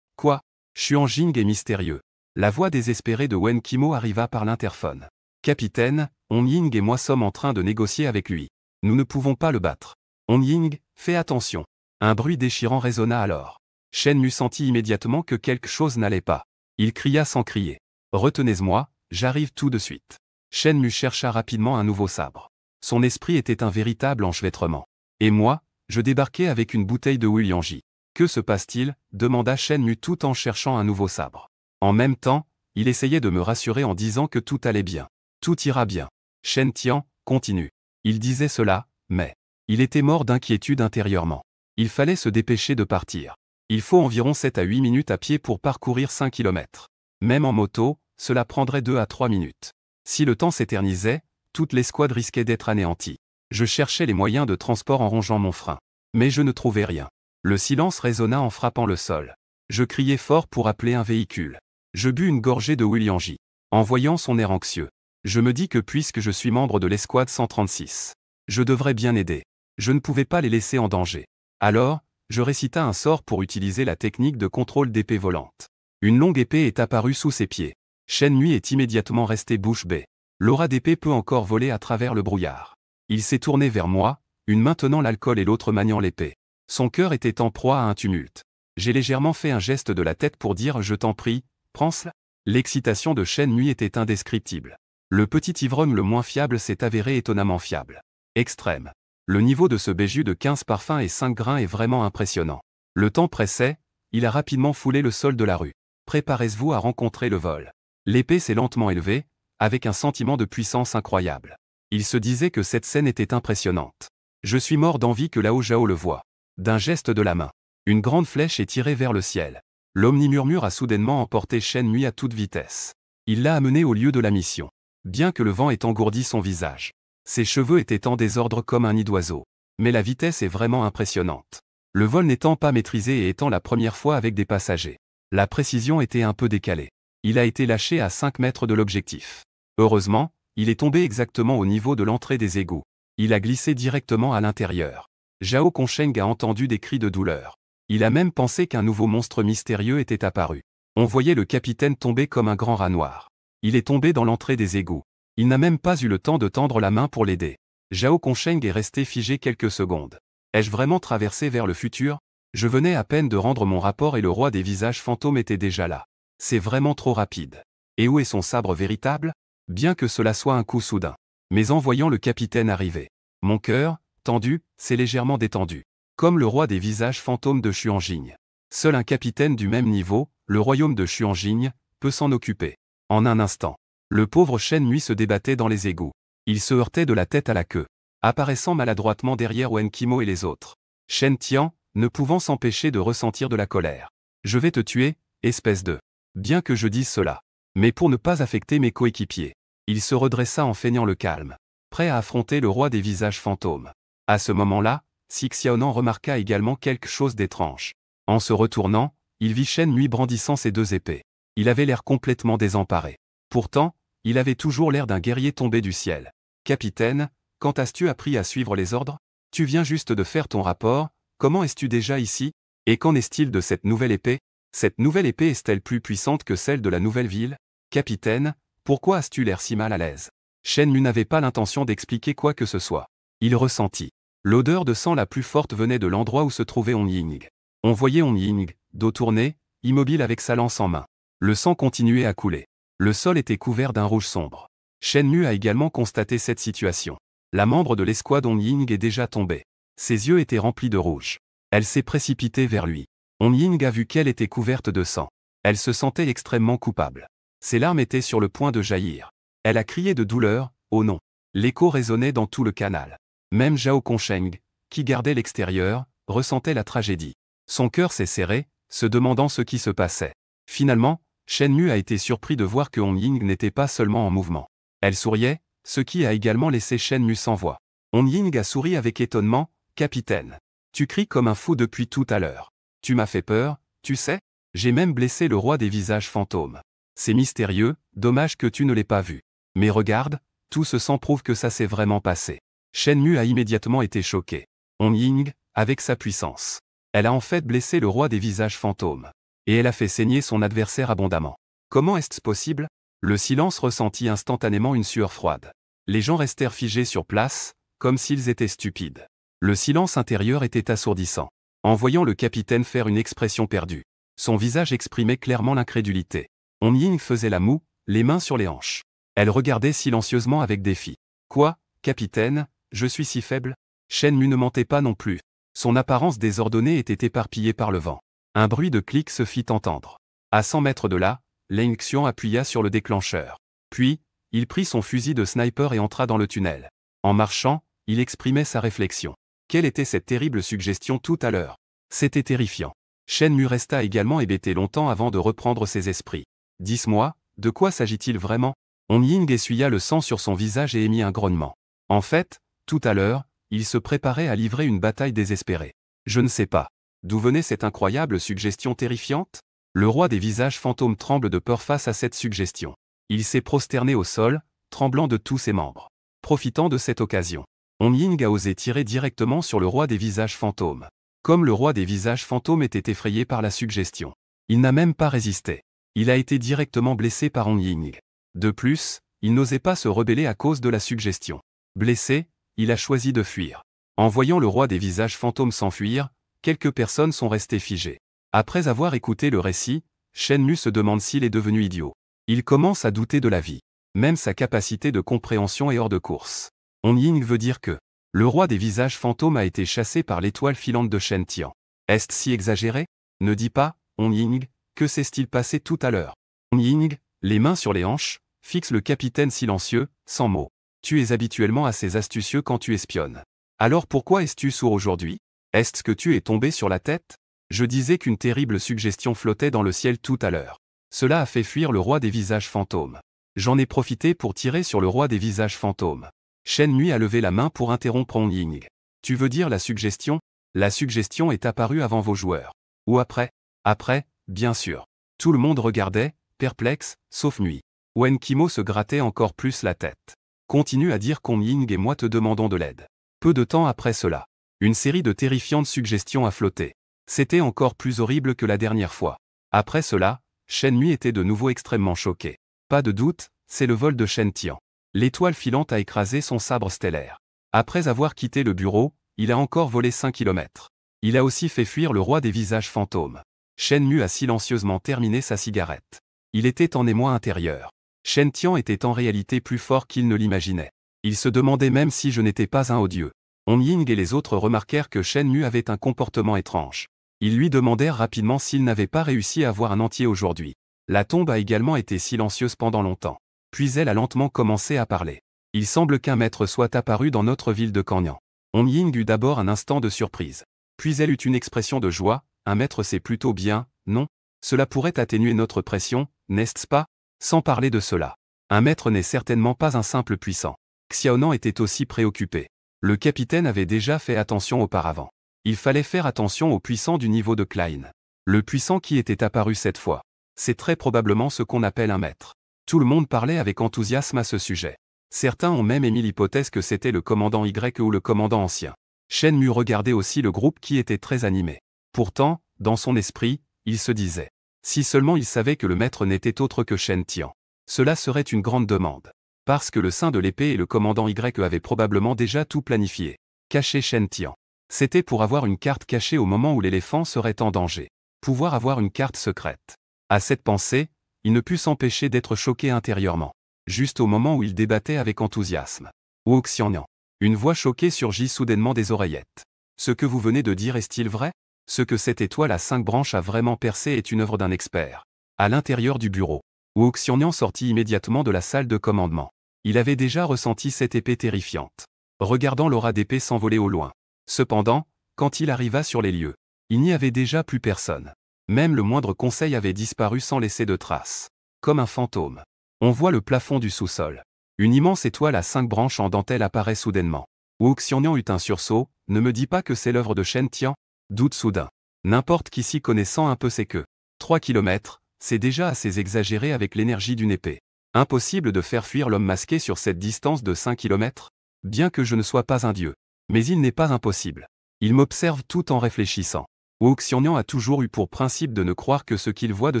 Quoi? Xuanjing est mystérieux. La voix désespérée de Wen Qimo arriva par l'interphone. Capitaine, Hong Ying et moi sommes en train de négocier avec lui. Nous ne pouvons pas le battre. Hong Ying, fais attention. Un bruit déchirant résonna alors. Shenmue sentit immédiatement que quelque chose n'allait pas. Il cria sans crier. Retenez-moi, j'arrive tout de suite. Shenmue chercha rapidement un nouveau sabre. Son esprit était un véritable enchevêtrement. Et moi, je débarquais avec une bouteille de Willianji. Que se passe-t-il? Demanda Shenmue tout en cherchant un nouveau sabre. En même temps, il essayait de me rassurer en disant que tout allait bien. Tout ira bien. Shen Tian, continue. Il disait cela, mais il était mort d'inquiétude intérieurement. Il fallait se dépêcher de partir. Il faut environ 7 à 8 minutes à pied pour parcourir 5 km. Même en moto, cela prendrait 2 à 3 minutes. Si le temps s'éternisait, toute l'escouade risquait d'être anéantie. Je cherchais les moyens de transport en rongeant mon frein. Mais je ne trouvais rien. Le silence résonna en frappant le sol. Je criai fort pour appeler un véhicule. Je bus une gorgée de Willianji. En voyant son air anxieux, je me dis que puisque je suis membre de l'escouade 136, je devrais bien aider. Je ne pouvais pas les laisser en danger. Alors, je récita un sort pour utiliser la technique de contrôle d'épée volante. Une longue épée est apparue sous ses pieds. Shenmue est immédiatement resté bouche bée. L'aura d'épée peut encore voler à travers le brouillard. Il s'est tourné vers moi, une main tenant l'alcool et l'autre maniant l'épée. Son cœur était en proie à un tumulte. J'ai légèrement fait un geste de la tête pour dire « Je t'en prie, prends-le ». L'excitation de Shenmue était indescriptible. Le petit ivrogne le moins fiable s'est avéré étonnamment fiable. Extrême. Le niveau de ce béjus de 15 parfums et 5 grains est vraiment impressionnant. Le temps pressait, il a rapidement foulé le sol de la rue. Préparez-vous à rencontrer le vol. L'épée s'est lentement élevée, avec un sentiment de puissance incroyable. Il se disait que cette scène était impressionnante. Je suis mort d'envie que Lao Zhao le voie. D'un geste de la main, une grande flèche est tirée vers le ciel. L'omni-murmure a soudainement emporté Shenmue à toute vitesse. Il l'a amené au lieu de la mission. Bien que le vent ait engourdi son visage. Ses cheveux étaient en désordre comme un nid d'oiseau. Mais la vitesse est vraiment impressionnante. Le vol n'étant pas maîtrisé et étant la première fois avec des passagers. La précision était un peu décalée. Il a été lâché à 5 mètres de l'objectif. Heureusement, il est tombé exactement au niveau de l'entrée des égouts. Il a glissé directement à l'intérieur. Zhao Consheng a entendu des cris de douleur. Il a même pensé qu'un nouveau monstre mystérieux était apparu. On voyait le capitaine tomber comme un grand rat noir. Il est tombé dans l'entrée des égouts. Il n'a même pas eu le temps de tendre la main pour l'aider. Zhao Consheng est resté figé quelques secondes. Ai-je vraiment traversé vers le futur? Je venais à peine de rendre mon rapport et le roi des visages fantômes était déjà là. C'est vraiment trop rapide. Et où est son sabre véritable? Bien que cela soit un coup soudain. Mais en voyant le capitaine arriver, mon cœur, tendu, s'est légèrement détendu. Comme le roi des visages fantômes de Xuanjing. Seul un capitaine du même niveau, le royaume de Xuanjing, peut s'en occuper. En un instant, le pauvre Shenmue se débattait dans les égouts. Il se heurtait de la tête à la queue, apparaissant maladroitement derrière Wen Qimo et les autres. Shen Tian, ne pouvant s'empêcher de ressentir de la colère. Je vais te tuer, espèce de... Bien que je dise cela. Mais pour ne pas affecter mes coéquipiers. Il se redressa en feignant le calme, prêt à affronter le roi des visages fantômes. À ce moment-là, Xiaonan remarqua également quelque chose d'étrange. En se retournant, il vit Shenmue brandissant ses 2 épées. Il avait l'air complètement désemparé. Pourtant, il avait toujours l'air d'un guerrier tombé du ciel. Capitaine, quand as-tu appris à suivre les ordres? Tu viens juste de faire ton rapport, comment es-tu déjà ici? Et qu'en est-il de cette nouvelle épée? Cette nouvelle épée est-elle plus puissante que celle de la nouvelle ville? Capitaine, pourquoi as-tu l'air si mal à l'aise? Shenmue n'avait pas l'intention d'expliquer quoi que ce soit. Il ressentit. L'odeur de sang la plus forte venait de l'endroit où se trouvait Hong Ying. On voyait Hong Ying, dos tourné, immobile avec sa lance en main. Le sang continuait à couler. Le sol était couvert d'un rouge sombre. Shenmu a également constaté cette situation. La membre de l'escouade On Ying est déjà tombée. Ses yeux étaient remplis de rouge. Elle s'est précipitée vers lui. On Ying a vu qu'elle était couverte de sang. Elle se sentait extrêmement coupable. Ses larmes étaient sur le point de jaillir. Elle a crié de douleur, « Oh non !» L'écho résonnait dans tout le canal. Même Zhao Kongsheng, qui gardait l'extérieur, ressentait la tragédie. Son cœur s'est serré, se demandant ce qui se passait. Finalement, Shenmu a été surpris de voir que On Ying n'était pas seulement en mouvement. Elle souriait, ce qui a également laissé Shenmu sans voix. On Ying a souri avec étonnement, « Capitaine. Tu cries comme un fou depuis tout à l'heure. Tu m'as fait peur, tu sais? J'ai même blessé le roi des visages fantômes. C'est mystérieux, dommage que tu ne l'aies pas vu. Mais regarde, tout ce sang prouve que ça s'est vraiment passé. » Shenmu a immédiatement été choqué. On Ying, avec sa puissance. Elle a en fait blessé le roi des visages fantômes. Et elle a fait saigner son adversaire abondamment. Comment est-ce possible? Le silence ressentit instantanément une sueur froide. Les gens restèrent figés sur place, comme s'ils étaient stupides. Le silence intérieur était assourdissant. En voyant le capitaine faire une expression perdue, son visage exprimait clairement l'incrédulité. On Ying faisait la moue, les mains sur les hanches. Elle regardait silencieusement avec défi. Quoi, capitaine, je suis si faible? Shenmu ne mentait pas non plus. Son apparence désordonnée était éparpillée par le vent. Un bruit de clic se fit entendre. À 100 mètres de là, Leng Xian appuya sur le déclencheur. Puis, il prit son fusil de sniper et entra dans le tunnel. En marchant, il exprimait sa réflexion. Quelle était cette terrible suggestion tout à l'heure? C'était terrifiant. Shenmu resta également hébété longtemps avant de reprendre ses esprits. « Dis-moi, de quoi s'agit-il vraiment ?» On Ying essuya le sang sur son visage et émit un grognement. En fait, tout à l'heure, il se préparait à livrer une bataille désespérée. Je ne sais pas. D'où venait cette incroyable suggestion terrifiante? Le roi des visages fantômes tremble de peur face à cette suggestion. Il s'est prosterné au sol, tremblant de tous ses membres. Profitant de cette occasion, On Ying a osé tirer directement sur le roi des visages fantômes. Comme le roi des visages fantômes était effrayé par la suggestion, il n'a même pas résisté. Il a été directement blessé par On Ying. De plus, il n'osait pas se rebeller à cause de la suggestion. Blessé, il a choisi de fuir. En voyant le roi des visages fantômes s'enfuir, quelques personnes sont restées figées. Après avoir écouté le récit, Shenmu se demande s'il est devenu idiot. Il commence à douter de la vie. Même sa capacité de compréhension est hors de course. On Ying veut dire que le roi des visages fantômes a été chassé par l'étoile filante de Shen Tian. Est-ce si exagéré? Ne dis pas, On Ying, que s'est-il passé tout à l'heure? On Ying, les mains sur les hanches, fixe le capitaine silencieux, sans mots. Tu es habituellement assez astucieux quand tu espionnes. Alors pourquoi es-tu sourd aujourd'hui? Est-ce que tu es tombé sur la tête? Je disais qu'une terrible suggestion flottait dans le ciel tout à l'heure. Cela a fait fuir le roi des visages fantômes. J'en ai profité pour tirer sur le roi des visages fantômes. Shenmu a levé la main pour interrompre On Ying. Tu veux dire la suggestion? La suggestion est apparue avant vos joueurs. Ou après? Après, bien sûr. Tout le monde regardait, perplexe, sauf Nui. Wen Qimo se grattait encore plus la tête. Continue à dire qu'On Ying et moi te demandons de l'aide. Peu de temps après cela, une série de terrifiantes suggestions a flotté. C'était encore plus horrible que la dernière fois. Après cela, Shenmu était de nouveau extrêmement choqué. Pas de doute, c'est le vol de Shen Tian. L'étoile filante a écrasé son sabre stellaire. Après avoir quitté le bureau, il a encore volé 5 km. Il a aussi fait fuir le roi des visages fantômes. Shenmu a silencieusement terminé sa cigarette. Il était en émoi intérieur. Shen Tian était en réalité plus fort qu'il ne l'imaginait. Il se demandait même si je n'étais pas un odieux. On Ying et les autres remarquèrent que Shenmu avait un comportement étrange. Ils lui demandèrent rapidement s'il n'avait pas réussi à voir un entier aujourd'hui. La tombe a également été silencieuse pendant longtemps. Puis elle a lentement commencé à parler. Il semble qu'un maître soit apparu dans notre ville de Kanyan. On Ying eut d'abord un instant de surprise. Puis elle eut une expression de joie. Un maître c'est plutôt bien, non? Cela pourrait atténuer notre pression, n'est-ce pas? Sans parler de cela. Un maître n'est certainement pas un simple puissant. Xiaonan était aussi préoccupé. Le capitaine avait déjà fait attention auparavant. Il fallait faire attention aux puissants du niveau de Klein. Le puissant qui était apparu cette fois. C'est très probablement ce qu'on appelle un maître. Tout le monde parlait avec enthousiasme à ce sujet. Certains ont même émis l'hypothèse que c'était le commandant Y ou le commandant ancien. Shenmu regardait aussi le groupe qui était très animé. Pourtant, dans son esprit, il se disait. Si seulement il savait que le maître n'était autre que Shen Tian. Cela serait une grande demande. Parce que le sein de l'épée et le commandant Y avaient probablement déjà tout planifié. Cacher Shen Tian. C'était pour avoir une carte cachée au moment où l'éléphant serait en danger. Pouvoir avoir une carte secrète. À cette pensée, il ne put s'empêcher d'être choqué intérieurement. Juste au moment où il débattait avec enthousiasme. Wook Xiannian. Une voix choquée surgit soudainement des oreillettes. Ce que vous venez de dire est-il vrai? Ce que cette étoile à 5 branches a vraiment percé est une œuvre d'un expert. À l'intérieur du bureau, Wook Xiannian sortit immédiatement de la salle de commandement. Il avait déjà ressenti cette épée terrifiante. Regardant l'aura d'épée s'envoler au loin. Cependant, quand il arriva sur les lieux, il n'y avait déjà plus personne. Même le moindre conseil avait disparu sans laisser de traces. Comme un fantôme. On voit le plafond du sous-sol. Une immense étoile à 5 branches en dentelle apparaît soudainement. Wook Xiannian eut un sursaut. Ne me dis pas que c'est l'œuvre de Shen Tian? Doute soudain. N'importe qui s'y connaissant un peu sait que 3 kilomètres, c'est déjà assez exagéré avec l'énergie d'une épée. Impossible de faire fuir l'homme masqué sur cette distance de 5 kilomètres? Bien que je ne sois pas un dieu. Mais il n'est pas impossible. Il m'observe tout en réfléchissant. Wook Xiannian a toujours eu pour principe de ne croire que ce qu'il voit de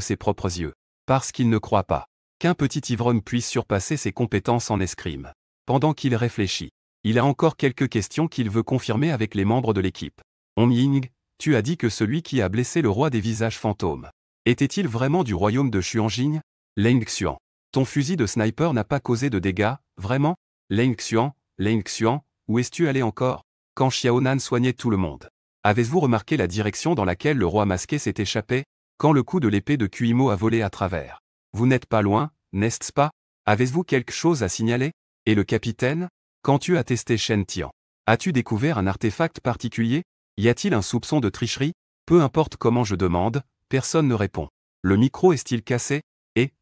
ses propres yeux. Parce qu'il ne croit pas qu'un petit ivrogne puisse surpasser ses compétences en escrime. Pendant qu'il réfléchit, il a encore quelques questions qu'il veut confirmer avec les membres de l'équipe. On Ying, tu as dit que celui qui a blessé le roi des visages fantômes était-il vraiment du royaume de Xuanjing? Leng Xuan. Ton fusil de sniper n'a pas causé de dégâts, vraiment? Leng Xuan, où es-tu allé encore? Quand Xiaonan soignait tout le monde. Avez-vous remarqué la direction dans laquelle le roi masqué s'est échappé? Quand le coup de l'épée de Kuimo a volé à travers. Vous n'êtes pas loin, n'est-ce pas? Avez-vous quelque chose à signaler? Et le capitaine? Quand tu as testé Shen Tian, as-tu découvert un artefact particulier? Y a-t-il un soupçon de tricherie? Peu importe comment je demande, personne ne répond. Le micro est-il cassé? Et,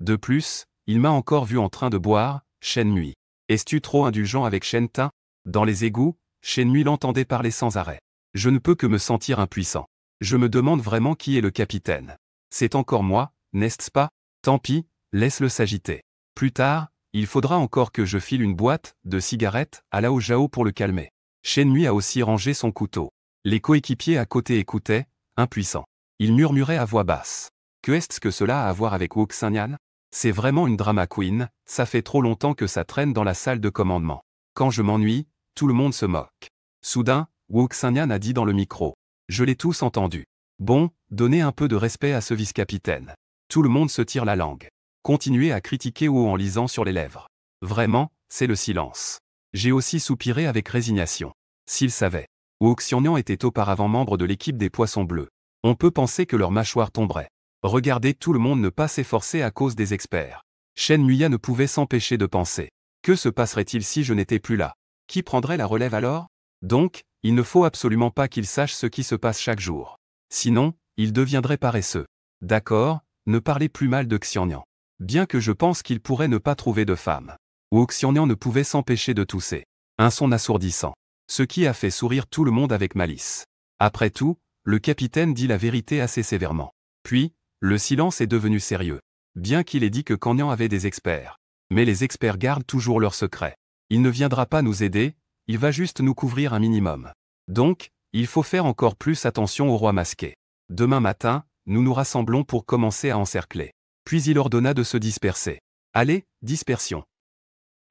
de plus, il m'a encore vu en train de boire, Shen Nui. Es-tu trop indulgent avec Shen Ta? Dans les égouts, Shen Nui l'entendait parler sans arrêt. Je ne peux que me sentir impuissant. Je me demande vraiment qui est le capitaine. C'est encore moi, n'est-ce pas? Tant pis, laisse-le s'agiter. Plus tard, il faudra encore que je file une boîte de cigarettes à Lao Zhao pour le calmer. Shen Nui a aussi rangé son couteau. Les coéquipiers à côté écoutaient, impuissants. Il murmurait à voix basse. Que est-ce que cela a à voir avec Wook Xiannian? C'est vraiment une drama queen, ça fait trop longtemps que ça traîne dans la salle de commandement. Quand je m'ennuie, tout le monde se moque. Soudain, Wook Xiannian a dit dans le micro. Je l'ai tous entendu. Bon, donnez un peu de respect à ce vice-capitaine. Tout le monde se tire la langue. Continuez à critiquer ou en lisant sur les lèvres. Vraiment, c'est le silence. J'ai aussi soupiré avec résignation. S'il savait. Wook Xiannian était auparavant membre de l'équipe des Poissons Bleus. On peut penser que leur mâchoire tomberait. Regardez tout le monde ne pas s'efforcer à cause des experts. Shen Nuya ne pouvait s'empêcher de penser. Que se passerait-il si je n'étais plus là? Qui prendrait la relève alors? Donc, il ne faut absolument pas qu'il sache ce qui se passe chaque jour. Sinon, il deviendrait paresseux. D'accord, ne parlez plus mal de Xiannian. Bien que je pense qu'il pourrait ne pas trouver de femme. Wook Xiannian ne pouvait s'empêcher de tousser. Un son assourdissant. Ce qui a fait sourire tout le monde avec malice. Après tout, le capitaine dit la vérité assez sévèrement. Puis, le silence est devenu sérieux. Bien qu'il ait dit que Xiannian avait des experts. Mais les experts gardent toujours leurs secrets. Il ne viendra pas nous aider, il va juste nous couvrir un minimum. Donc, il faut faire encore plus attention au roi masqué. Demain matin, nous nous rassemblons pour commencer à encercler. Puis il ordonna de se disperser. Allez, dispersion.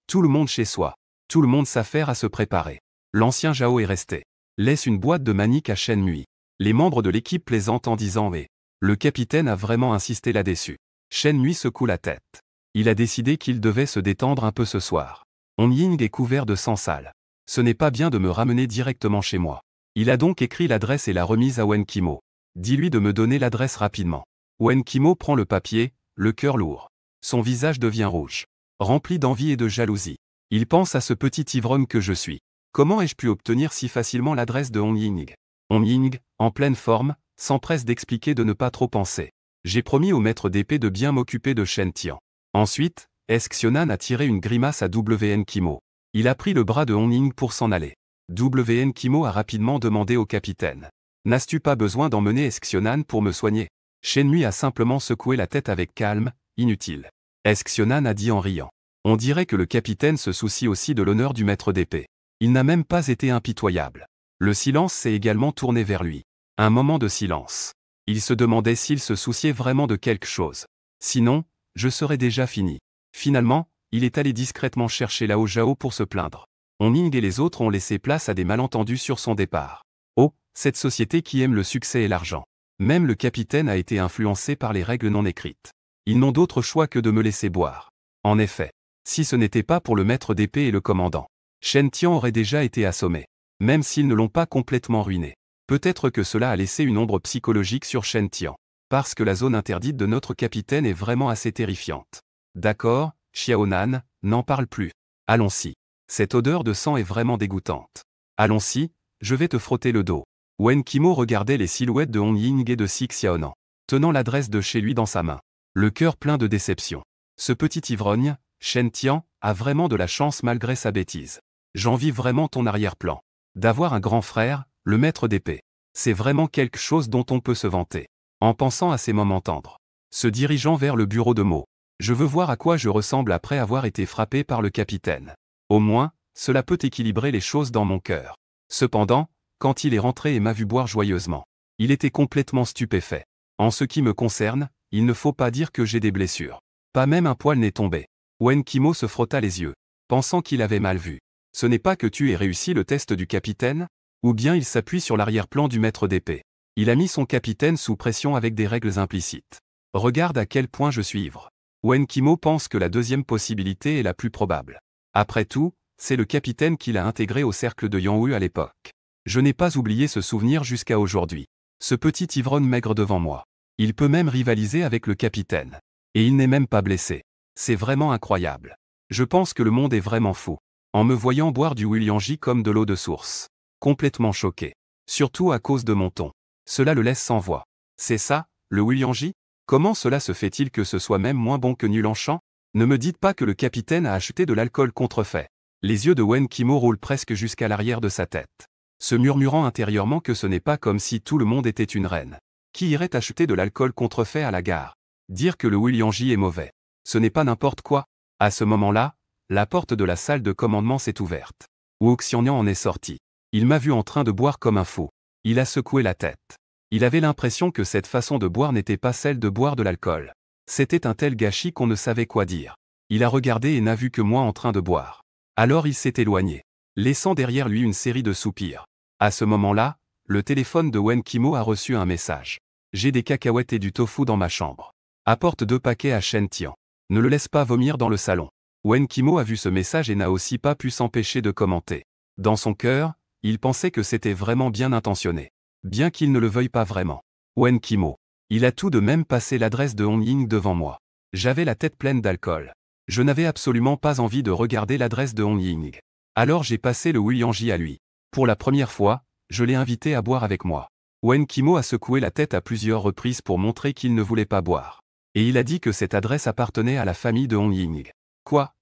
Tout le monde chez soi. Tout le monde s'affaire à se préparer. L'ancien Zhao est resté. Laisse une boîte de manique à Shen Nui. Les membres de l'équipe plaisantent en disant « mais ». Le capitaine a vraiment insisté là-dessus. Shen Nui secoue la tête. Il a décidé qu'il devait se détendre un peu ce soir. On Ying est couvert de sang sale. Ce n'est pas bien de me ramener directement chez moi. Il a donc écrit l'adresse et l'a remise à Wen Qimo. Dis-lui de me donner l'adresse rapidement. Wen Qimo prend le papier, le cœur lourd. Son visage devient rouge. Rempli d'envie et de jalousie. Il pense à ce petit ivrogne que je suis. Comment ai-je pu obtenir si facilement l'adresse de On Ying? On Ying, en pleine forme, s'empresse d'expliquer de ne pas trop penser. J'ai promis au maître d'épée de bien m'occuper de Shen Tian. Ensuite, Xiaonan a tiré une grimace à Wen Qimo. Il a pris le bras de On Ying pour s'en aller. Wen Qimo a rapidement demandé au capitaine. N'as-tu pas besoin d'emmener Xiaonan pour me soigner? Shen Nui a simplement secoué la tête avec calme, inutile. Xiaonan a dit en riant. On dirait que le capitaine se soucie aussi de l'honneur du maître d'épée. Il n'a même pas été impitoyable. Le silence s'est également tourné vers lui. Un moment de silence. Il se demandait s'il se souciait vraiment de quelque chose. Sinon, je serais déjà fini. Finalement, il est allé discrètement chercher Lao Zhao pour se plaindre. On Ying et les autres ont laissé place à des malentendus sur son départ. Oh, cette société qui aime le succès et l'argent. Même le capitaine a été influencé par les règles non écrites. Ils n'ont d'autre choix que de me laisser boire. En effet, si ce n'était pas pour le maître d'épée et le commandant, Shen Tian aurait déjà été assommé. Même s'ils ne l'ont pas complètement ruiné. Peut-être que cela a laissé une ombre psychologique sur Shen Tian. Parce que la zone interdite de notre capitaine est vraiment assez terrifiante. D'accord, Xiaonan, n'en parle plus. Allons-y. Cette odeur de sang est vraiment dégoûtante. Allons-y, je vais te frotter le dos. Wen Qimo regardait les silhouettes de Hong Ying et de Six Xiaonan, tenant l'adresse de chez lui dans sa main. Le cœur plein de déception. Ce petit ivrogne, Shen Tian, a vraiment de la chance malgré sa bêtise. J'envie vraiment ton arrière-plan. D'avoir un grand frère, le maître d'épée. C'est vraiment quelque chose dont on peut se vanter. En pensant à ces moments tendres. Se dirigeant vers le bureau de Mo. Je veux voir à quoi je ressemble après avoir été frappé par le capitaine. Au moins, cela peut équilibrer les choses dans mon cœur. Cependant, quand il est rentré et m'a vu boire joyeusement, il était complètement stupéfait. En ce qui me concerne, il ne faut pas dire que j'ai des blessures. Pas même un poil n'est tombé. Wen Qimo se frotta les yeux, pensant qu'il avait mal vu. Ce n'est pas que tu aies réussi le test du capitaine? Ou bien il s'appuie sur l'arrière-plan du maître d'épée. Il a mis son capitaine sous pression avec des règles implicites. Regarde à quel point je suis ivre. Wen Qimo pense que la deuxième possibilité est la plus probable. Après tout, c'est le capitaine qui l'a intégré au cercle de Yang Hu à l'époque. Je n'ai pas oublié ce souvenir jusqu'à aujourd'hui. Ce petit ivrogne maigre devant moi. Il peut même rivaliser avec le capitaine. Et il n'est même pas blessé. C'est vraiment incroyable. Je pense que le monde est vraiment fou. En me voyant boire du Huiliangji comme de l'eau de source. Complètement choqué. Surtout à cause de mon ton. Cela le laisse sans voix. C'est ça, le Huiliangji? Comment cela se fait-il que ce soit même moins bon que nul en chant? Ne me dites pas que le capitaine a acheté de l'alcool contrefait. Les yeux de Wen Qimo roulent presque jusqu'à l'arrière de sa tête. Se murmurant intérieurement que ce n'est pas comme si tout le monde était une reine. Qui irait acheter de l'alcool contrefait à la gare? Dire que le Huiliangji est mauvais. Ce n'est pas n'importe quoi. À ce moment-là, la porte de la salle de commandement s'est ouverte. Wu Xiannian en est sorti. Il m'a vu en train de boire comme un fou. Il a secoué la tête. Il avait l'impression que cette façon de boire n'était pas celle de boire de l'alcool. C'était un tel gâchis qu'on ne savait quoi dire. Il a regardé et n'a vu que moi en train de boire. Alors il s'est éloigné, laissant derrière lui une série de soupirs. À ce moment-là, le téléphone de Wen Qimo a reçu un message. J'ai des cacahuètes et du tofu dans ma chambre. Apporte 2 paquets à Shen Tian. Ne le laisse pas vomir dans le salon. Wen Qimo a vu ce message et n'a aussi pas pu s'empêcher de commenter. Dans son cœur, il pensait que c'était vraiment bien intentionné. Bien qu'il ne le veuille pas vraiment. Wen Qimo. Il a tout de même passé l'adresse de Hong Ying devant moi. J'avais la tête pleine d'alcool. Je n'avais absolument pas envie de regarder l'adresse de Hong Ying. Alors j'ai passé le Huiliangji à lui. Pour la première fois, je l'ai invité à boire avec moi. Wen Qimo a secoué la tête à plusieurs reprises pour montrer qu'il ne voulait pas boire. Et il a dit que cette adresse appartenait à la famille de Hong Ying. Quoi?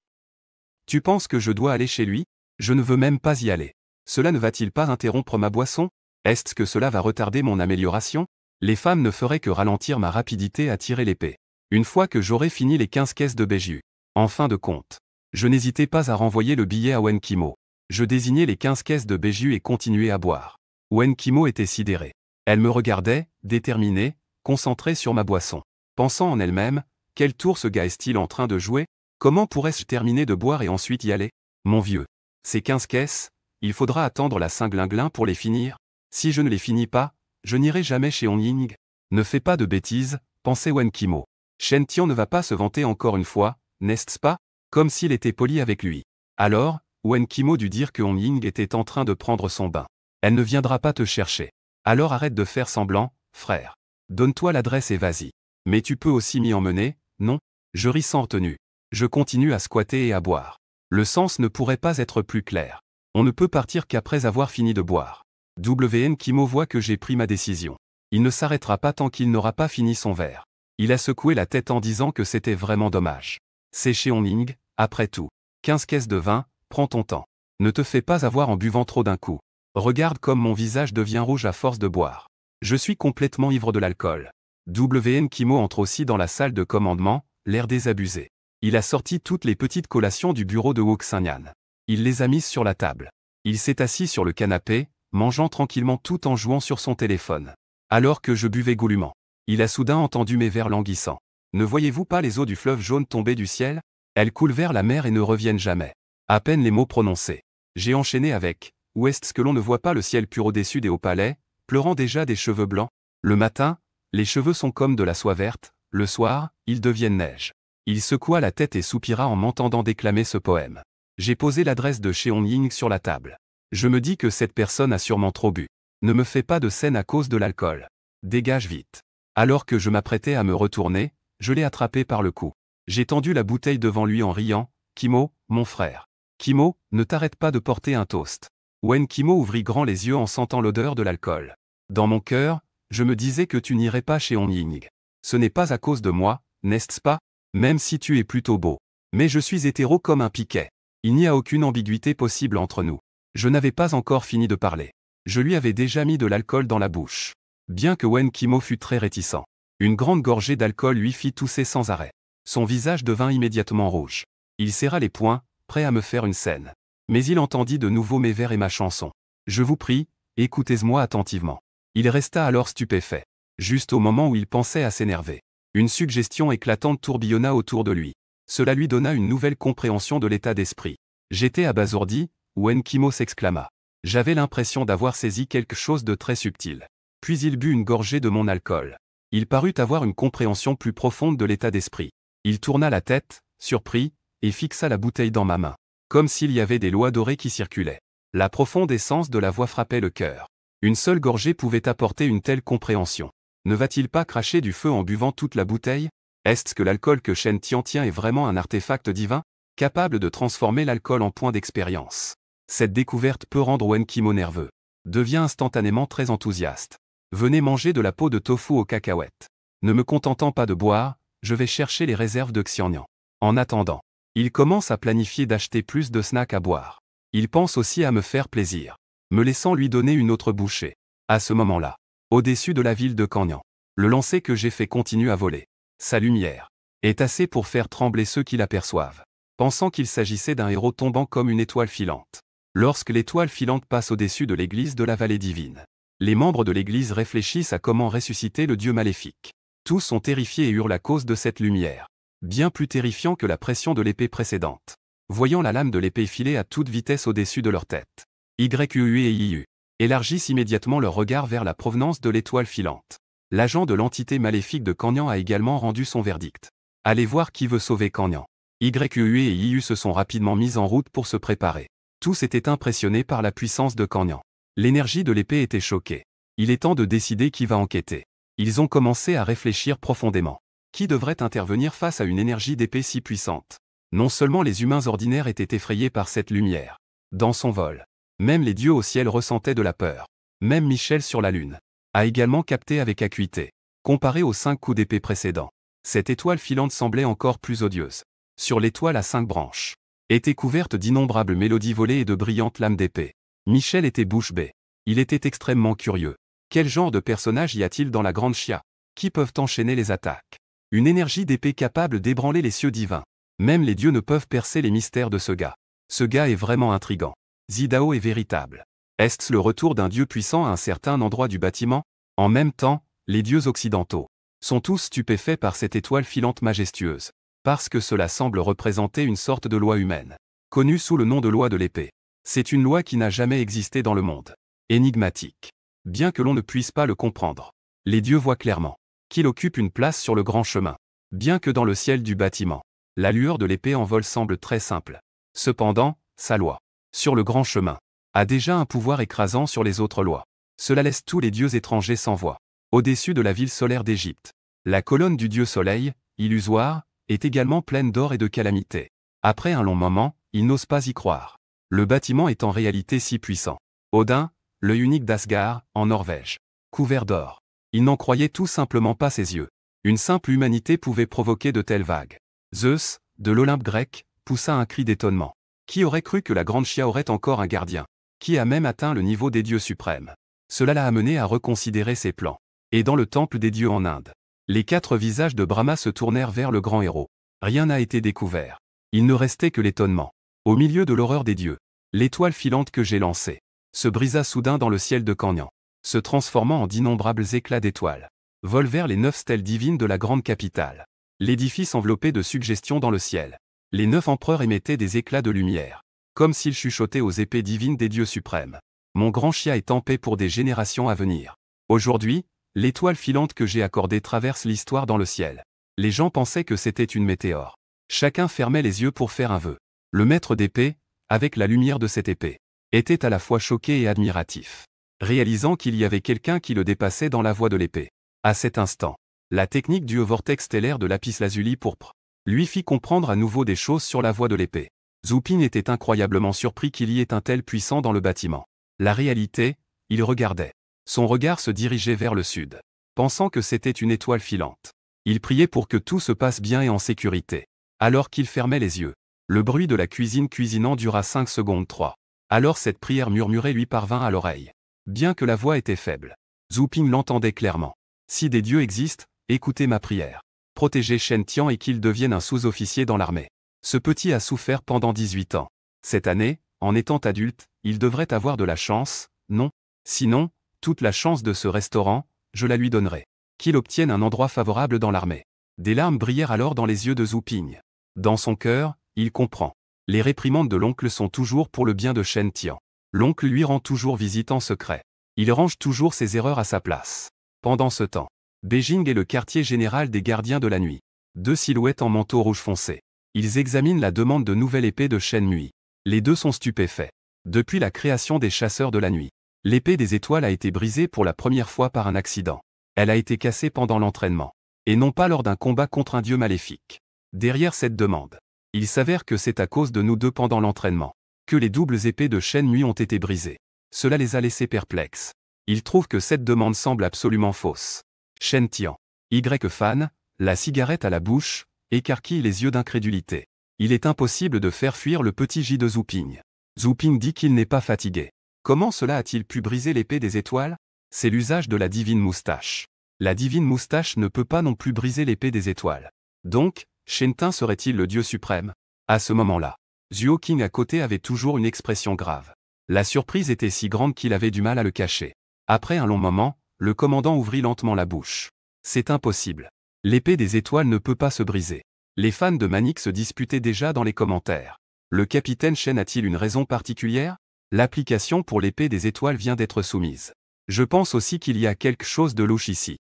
Tu penses que je dois aller chez lui? Je ne veux même pas y aller. Cela ne va-t-il pas interrompre ma boisson? Est-ce que cela va retarder mon amélioration? Les femmes ne feraient que ralentir ma rapidité à tirer l'épée. Une fois que j'aurai fini les 15 caisses de Beju. En fin de compte, je n'hésitais pas à renvoyer le billet à Wen Qimo. Je désignais les 15 caisses de Beju et continuais à boire. Wen Qimo était sidérée. Elle me regardait, déterminée, concentrée sur ma boisson. Pensant en elle-même, quel tour ce gars est-il en train de jouer? Comment pourrais-je terminer de boire et ensuite y aller? Mon vieux. Ces 15 caisses, il faudra attendre la Saint-Glinglin pour les finir. Si je ne les finis pas, je n'irai jamais chez Hong Ying. Ne fais pas de bêtises, pensait Wen Qimo. Shen Tian ne va pas se vanter encore une fois, n'est-ce pas? Comme s'il était poli avec lui. Alors, Wen Qimo dut dire que Hong Ying était en train de prendre son bain. Elle ne viendra pas te chercher. Alors arrête de faire semblant, frère. Donne-toi l'adresse et vas-y. Mais tu peux aussi m'y emmener, non? Je ris sans retenue. Je continue à squatter et à boire. Le sens ne pourrait pas être plus clair. On ne peut partir qu'après avoir fini de boire. Wen Qimo voit que j'ai pris ma décision. Il ne s'arrêtera pas tant qu'il n'aura pas fini son verre. Il a secoué la tête en disant que c'était vraiment dommage. C'est chez Hong Ying, après tout. 15 caisses de vin, prends ton temps. Ne te fais pas avoir en buvant trop d'un coup. Regarde comme mon visage devient rouge à force de boire. Je suis complètement ivre de l'alcool. Wen Qimo entre aussi dans la salle de commandement, l'air désabusé. Il a sorti toutes les petites collations du bureau de Wu Xiannian. Il les a mises sur la table. Il s'est assis sur le canapé, mangeant tranquillement tout en jouant sur son téléphone. Alors que je buvais goulûment. Il a soudain entendu mes vers languissants. Ne voyez-vous pas les eaux du fleuve jaune tomber du ciel? Elles coulent vers la mer et ne reviennent jamais. À peine les mots prononcés. J'ai enchaîné avec « Où est-ce que l'on ne voit pas le ciel pur au-dessus des hauts palais, pleurant déjà des cheveux blancs? Le matin, les cheveux sont comme de la soie verte, le soir, ils deviennent neige. Il secoua la tête et soupira en m'entendant déclamer ce poème. J'ai posé l'adresse de Cheon Ying sur la table. Je me dis que cette personne a sûrement trop bu. Ne me fais pas de scène à cause de l'alcool. Dégage vite. Alors que je m'apprêtais à me retourner, je l'ai attrapé par le cou. J'ai tendu la bouteille devant lui en riant. Kimo, mon frère. Kimo, ne t'arrête pas de porter un toast. Wen Kimo ouvrit grand les yeux en sentant l'odeur de l'alcool. Dans mon cœur, je me disais que tu n'irais pas chez Ying. Ce n'est pas à cause de moi, n'est-ce pas? Même si tu es plutôt beau. Mais je suis hétéro comme un piquet. Il n'y a aucune ambiguïté possible entre nous. Je n'avais pas encore fini de parler. Je lui avais déjà mis de l'alcool dans la bouche. Bien que Wen Kimo fût très réticent. Une grande gorgée d'alcool lui fit tousser sans arrêt. Son visage devint immédiatement rouge. Il serra les poings, prêt à me faire une scène. Mais il entendit de nouveau mes vers et ma chanson. Je vous prie, écoutez-moi attentivement. Il resta alors stupéfait. Juste au moment où il pensait à s'énerver. Une suggestion éclatante tourbillonna autour de lui. Cela lui donna une nouvelle compréhension de l'état d'esprit. J'étais abasourdi, Wen Kimo s'exclama. J'avais l'impression d'avoir saisi quelque chose de très subtil. Puis il but une gorgée de mon alcool. Il parut avoir une compréhension plus profonde de l'état d'esprit. Il tourna la tête, surpris, et fixa la bouteille dans ma main. Comme s'il y avait des lois dorées qui circulaient. La profonde essence de la voix frappait le cœur. Une seule gorgée pouvait apporter une telle compréhension. Ne va-t-il pas cracher du feu en buvant toute la bouteille? Est-ce que l'alcool que Shen Tian tient est vraiment un artefact divin, capable de transformer l'alcool en point d'expérience? Cette découverte peut rendre Wen Kimo nerveux. Devient instantanément très enthousiaste. Venez manger de la peau de tofu aux cacahuètes. Ne me contentant pas de boire, je vais chercher les réserves de Xiannian. En attendant, il commence à planifier d'acheter plus de snacks à boire. Il pense aussi à me faire plaisir, me laissant lui donner une autre bouchée. À ce moment-là, au-dessus de la ville de Canyan, le lancer que j'ai fait continue à voler. Sa lumière est assez pour faire trembler ceux qui l'aperçoivent, pensant qu'il s'agissait d'un héros tombant comme une étoile filante. Lorsque l'étoile filante passe au-dessus de l'église de la vallée divine, les membres de l'église réfléchissent à comment ressusciter le dieu maléfique. Tous sont terrifiés et hurlent à cause de cette lumière. Bien plus terrifiant que la pression de l'épée précédente. Voyant la lame de l'épée filer à toute vitesse au-dessus de leur tête, YUU et IU élargissent immédiatement leur regard vers la provenance de l'étoile filante. L'agent de l'entité maléfique de Canyan a également rendu son verdict. Allez voir qui veut sauver Canyan. YUU et IU se sont rapidement mis en route pour se préparer. Tous étaient impressionnés par la puissance de Canyan. L'énergie de l'épée était choquée. Il est temps de décider qui va enquêter. Ils ont commencé à réfléchir profondément. Qui devrait intervenir face à une énergie d'épée si puissante? Non seulement les humains ordinaires étaient effrayés par cette lumière. Dans son vol, même les dieux au ciel ressentaient de la peur. Même Michel sur la lune a également capté avec acuité. Comparé aux 5 coups d'épée précédents, cette étoile filante semblait encore plus odieuse. Sur l'étoile à 5 branches, était couverte d'innombrables mélodies volées et de brillantes lames d'épée. Michel était bouche bée. Il était extrêmement curieux. Quel genre de personnage y a-t-il dans la Grande Chia? Qui peuvent enchaîner les attaques? Une énergie d'épée capable d'ébranler les cieux divins. Même les dieux ne peuvent percer les mystères de ce gars. Ce gars est vraiment intrigant. Zidao est véritable. Est-ce le retour d'un dieu puissant à un certain endroit du bâtiment? En même temps, les dieux occidentaux sont tous stupéfaits par cette étoile filante majestueuse. Parce que cela semble représenter une sorte de loi humaine. Connue sous le nom de loi de l'épée. C'est une loi qui n'a jamais existé dans le monde. Énigmatique. Bien que l'on ne puisse pas le comprendre. Les dieux voient clairement qu'il occupe une place sur le grand chemin. Bien que dans le ciel du bâtiment, la lueur de l'épée en vol semble très simple. Cependant, sa loi, sur le grand chemin, a déjà un pouvoir écrasant sur les autres lois. Cela laisse tous les dieux étrangers sans voix. Au-dessus de la ville solaire d'Égypte, la colonne du dieu soleil, illusoire, est également pleine d'or et de calamités. Après un long moment, ils n'osent pas y croire. Le bâtiment est en réalité si puissant. Odin, l'œil unique d'Asgard, en Norvège, couvert d'or. Il n'en croyait tout simplement pas ses yeux. Une simple humanité pouvait provoquer de telles vagues. Zeus, de l'Olympe grec, poussa un cri d'étonnement. Qui aurait cru que la Grande Chia aurait encore un gardien? Qui a même atteint le niveau des dieux suprêmes? Cela l'a amené à reconsidérer ses plans. Et dans le temple des dieux en Inde, les 4 visages de Brahma se tournèrent vers le grand héros. Rien n'a été découvert. Il ne restait que l'étonnement. Au milieu de l'horreur des dieux, l'étoile filante que j'ai lancée se brisa soudain dans le ciel de Canyan, se transformant en d'innombrables éclats d'étoiles. Vole vers les 9 stèles divines de la grande capitale. L'édifice enveloppé de suggestions dans le ciel. Les 9 empereurs émettaient des éclats de lumière, comme s'ils chuchotaient aux épées divines des dieux suprêmes. Mon grand Chia est en paix pour des générations à venir. Aujourd'hui, l'étoile filante que j'ai accordée traverse l'histoire dans le ciel. Les gens pensaient que c'était une météore. Chacun fermait les yeux pour faire un vœu. Le maître d'épée, avec la lumière de cette épée, était à la fois choqué et admiratif, réalisant qu'il y avait quelqu'un qui le dépassait dans la voie de l'épée. À cet instant, la technique du vortex stellaire de lapis-lazuli pourpre lui fit comprendre à nouveau des choses sur la voie de l'épée. Zhu Ping était incroyablement surpris qu'il y ait un tel puissant dans le bâtiment. La réalité, il regardait. Son regard se dirigeait vers le sud, pensant que c'était une étoile filante. Il priait pour que tout se passe bien et en sécurité. Alors qu'il fermait les yeux, le bruit de la cuisine cuisinant dura 5 secondes 3. Alors cette prière murmurée lui parvint à l'oreille. Bien que la voix était faible, Zhu Ping l'entendait clairement. Si des dieux existent, écoutez ma prière. Protégez Shen Tian et qu'il devienne un sous-officier dans l'armée. Ce petit a souffert pendant 18 ans. Cette année, en étant adulte, il devrait avoir de la chance, non? Sinon, toute la chance de ce restaurant, je la lui donnerai. Qu'il obtienne un endroit favorable dans l'armée. Des larmes brillèrent alors dans les yeux de Zhu Ping. Dans son cœur, il comprend. Les réprimandes de l'oncle sont toujours pour le bien de Shen Tian. L'oncle lui rend toujours visite en secret. Il range toujours ses erreurs à sa place. Pendant ce temps, Beijing est le quartier général des gardiens de la nuit. 2 silhouettes en manteau rouge foncé. Ils examinent la demande de nouvelle épée de Shen Nui. Les deux sont stupéfaits. Depuis la création des chasseurs de la nuit, l'épée des étoiles a été brisée pour la première fois par un accident. Elle a été cassée pendant l'entraînement, et non pas lors d'un combat contre un dieu maléfique. Derrière cette demande, il s'avère que c'est à cause de nous deux pendant l'entraînement que les doubles épées de Shen Nui ont été brisées. Cela les a laissés perplexes. Ils trouvent que cette demande semble absolument fausse. Shen Tian, Fan, la cigarette à la bouche, écarquille les yeux d'incrédulité. Il est impossible de faire fuir le petit J de Zhu Ping. Zhu Ping dit qu'il n'est pas fatigué. Comment cela a-t-il pu briser l'épée des étoiles? C'est l'usage de la divine moustache. La divine moustache ne peut pas non plus briser l'épée des étoiles. Donc, Shen Tin serait-il le dieu suprême? À ce moment-là, Zhuo Qing à côté avait toujours une expression grave. La surprise était si grande qu'il avait du mal à le cacher. Après un long moment, le commandant ouvrit lentement la bouche. C'est impossible. L'épée des étoiles ne peut pas se briser. Les fans de Manic se disputaient déjà dans les commentaires. Le capitaine Shen a-t-il une raison particulière? L'application pour l'épée des étoiles vient d'être soumise. Je pense aussi qu'il y a quelque chose de louche ici.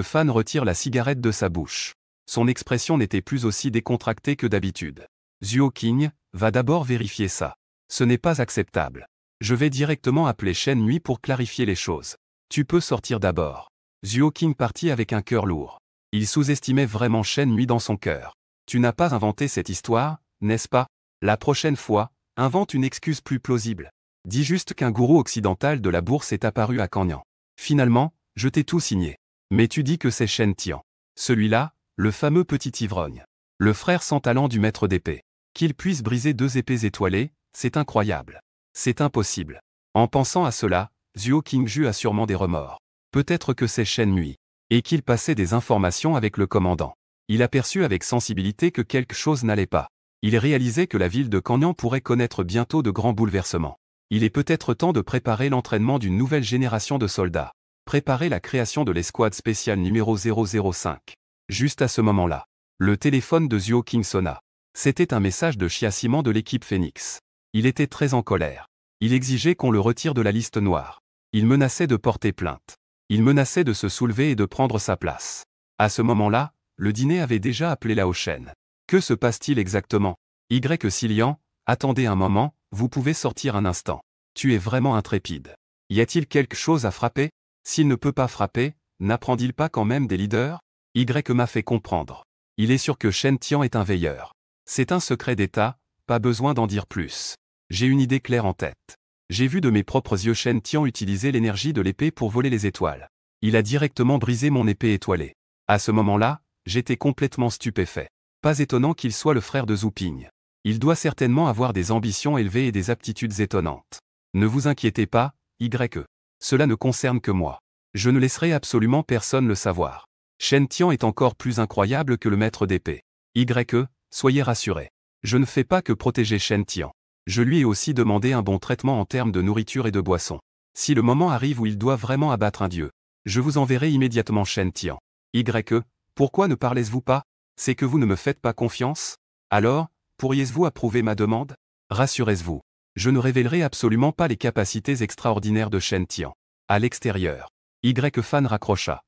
Fan retire la cigarette de sa bouche. Son expression n'était plus aussi décontractée que d'habitude. Zhuo Qing, va d'abord vérifier ça. Ce n'est pas acceptable. Je vais directement appeler Shen Nui pour clarifier les choses. Tu peux sortir d'abord. Zhuo Qing partit avec un cœur lourd. Il sous-estimait vraiment Shen Nui dans son cœur. Tu n'as pas inventé cette histoire, n'est-ce pas? La prochaine fois, invente une excuse plus plausible. Dis juste qu'un gourou occidental de la bourse est apparu à Canyan. Finalement, je t'ai tout signé. Mais tu dis que c'est Shen Tian. Celui-là, le fameux petit ivrogne. Le frère sans talent du maître d'épée. Qu'il puisse briser 2 épées étoilées, c'est incroyable. C'est impossible. En pensant à cela, Zhuo Qingju a sûrement des remords. Peut-être que c'est Shen Nui. Et qu'il passait des informations avec le commandant. Il aperçut avec sensibilité que quelque chose n'allait pas. Il réalisait que la ville de Canyan pourrait connaître bientôt de grands bouleversements. Il est peut-être temps de préparer l'entraînement d'une nouvelle génération de soldats. Préparer la création de l'escouade spéciale numéro 005. Juste à ce moment-là, le téléphone de Zhuo Qing sonna. C'était un message de chiassement de l'équipe Phoenix. Il était très en colère. Il exigeait qu'on le retire de la liste noire. Il menaçait de porter plainte. Il menaçait de se soulever et de prendre sa place. À ce moment-là, le dîner avait déjà appelé Lao Shen. Que se passe-t-il exactement? Silian, attendez un moment, vous pouvez sortir un instant. Tu es vraiment intrépide. Y a-t-il quelque chose à frapper? S'il ne peut pas frapper, n'apprend-il pas quand même des leaders? m'a fait comprendre. Il est sûr que Shen Tian est un veilleur. C'est un secret d'État, pas besoin d'en dire plus. J'ai une idée claire en tête. J'ai vu de mes propres yeux Shen Tian utiliser l'énergie de l'épée pour voler les étoiles. Il a directement brisé mon épée étoilée. À ce moment-là, j'étais complètement stupéfait. Pas étonnant qu'il soit le frère de Zhu Ping. Il doit certainement avoir des ambitions élevées et des aptitudes étonnantes. Ne vous inquiétez pas, Cela ne concerne que moi. Je ne laisserai absolument personne le savoir. Shen Tian est encore plus incroyable que le maître d'épée. Soyez rassurés. Je ne fais pas que protéger Shen Tian. Je lui ai aussi demandé un bon traitement en termes de nourriture et de boisson. Si le moment arrive où il doit vraiment abattre un dieu, je vous enverrai immédiatement Shen Tian. Pourquoi ne parlez-vous pas? C'est que vous ne me faites pas confiance? Alors, pourriez-vous approuver ma demande? Rassurez-vous. Je ne révélerai absolument pas les capacités extraordinaires de Shen Tian. À l'extérieur. Fan raccrocha.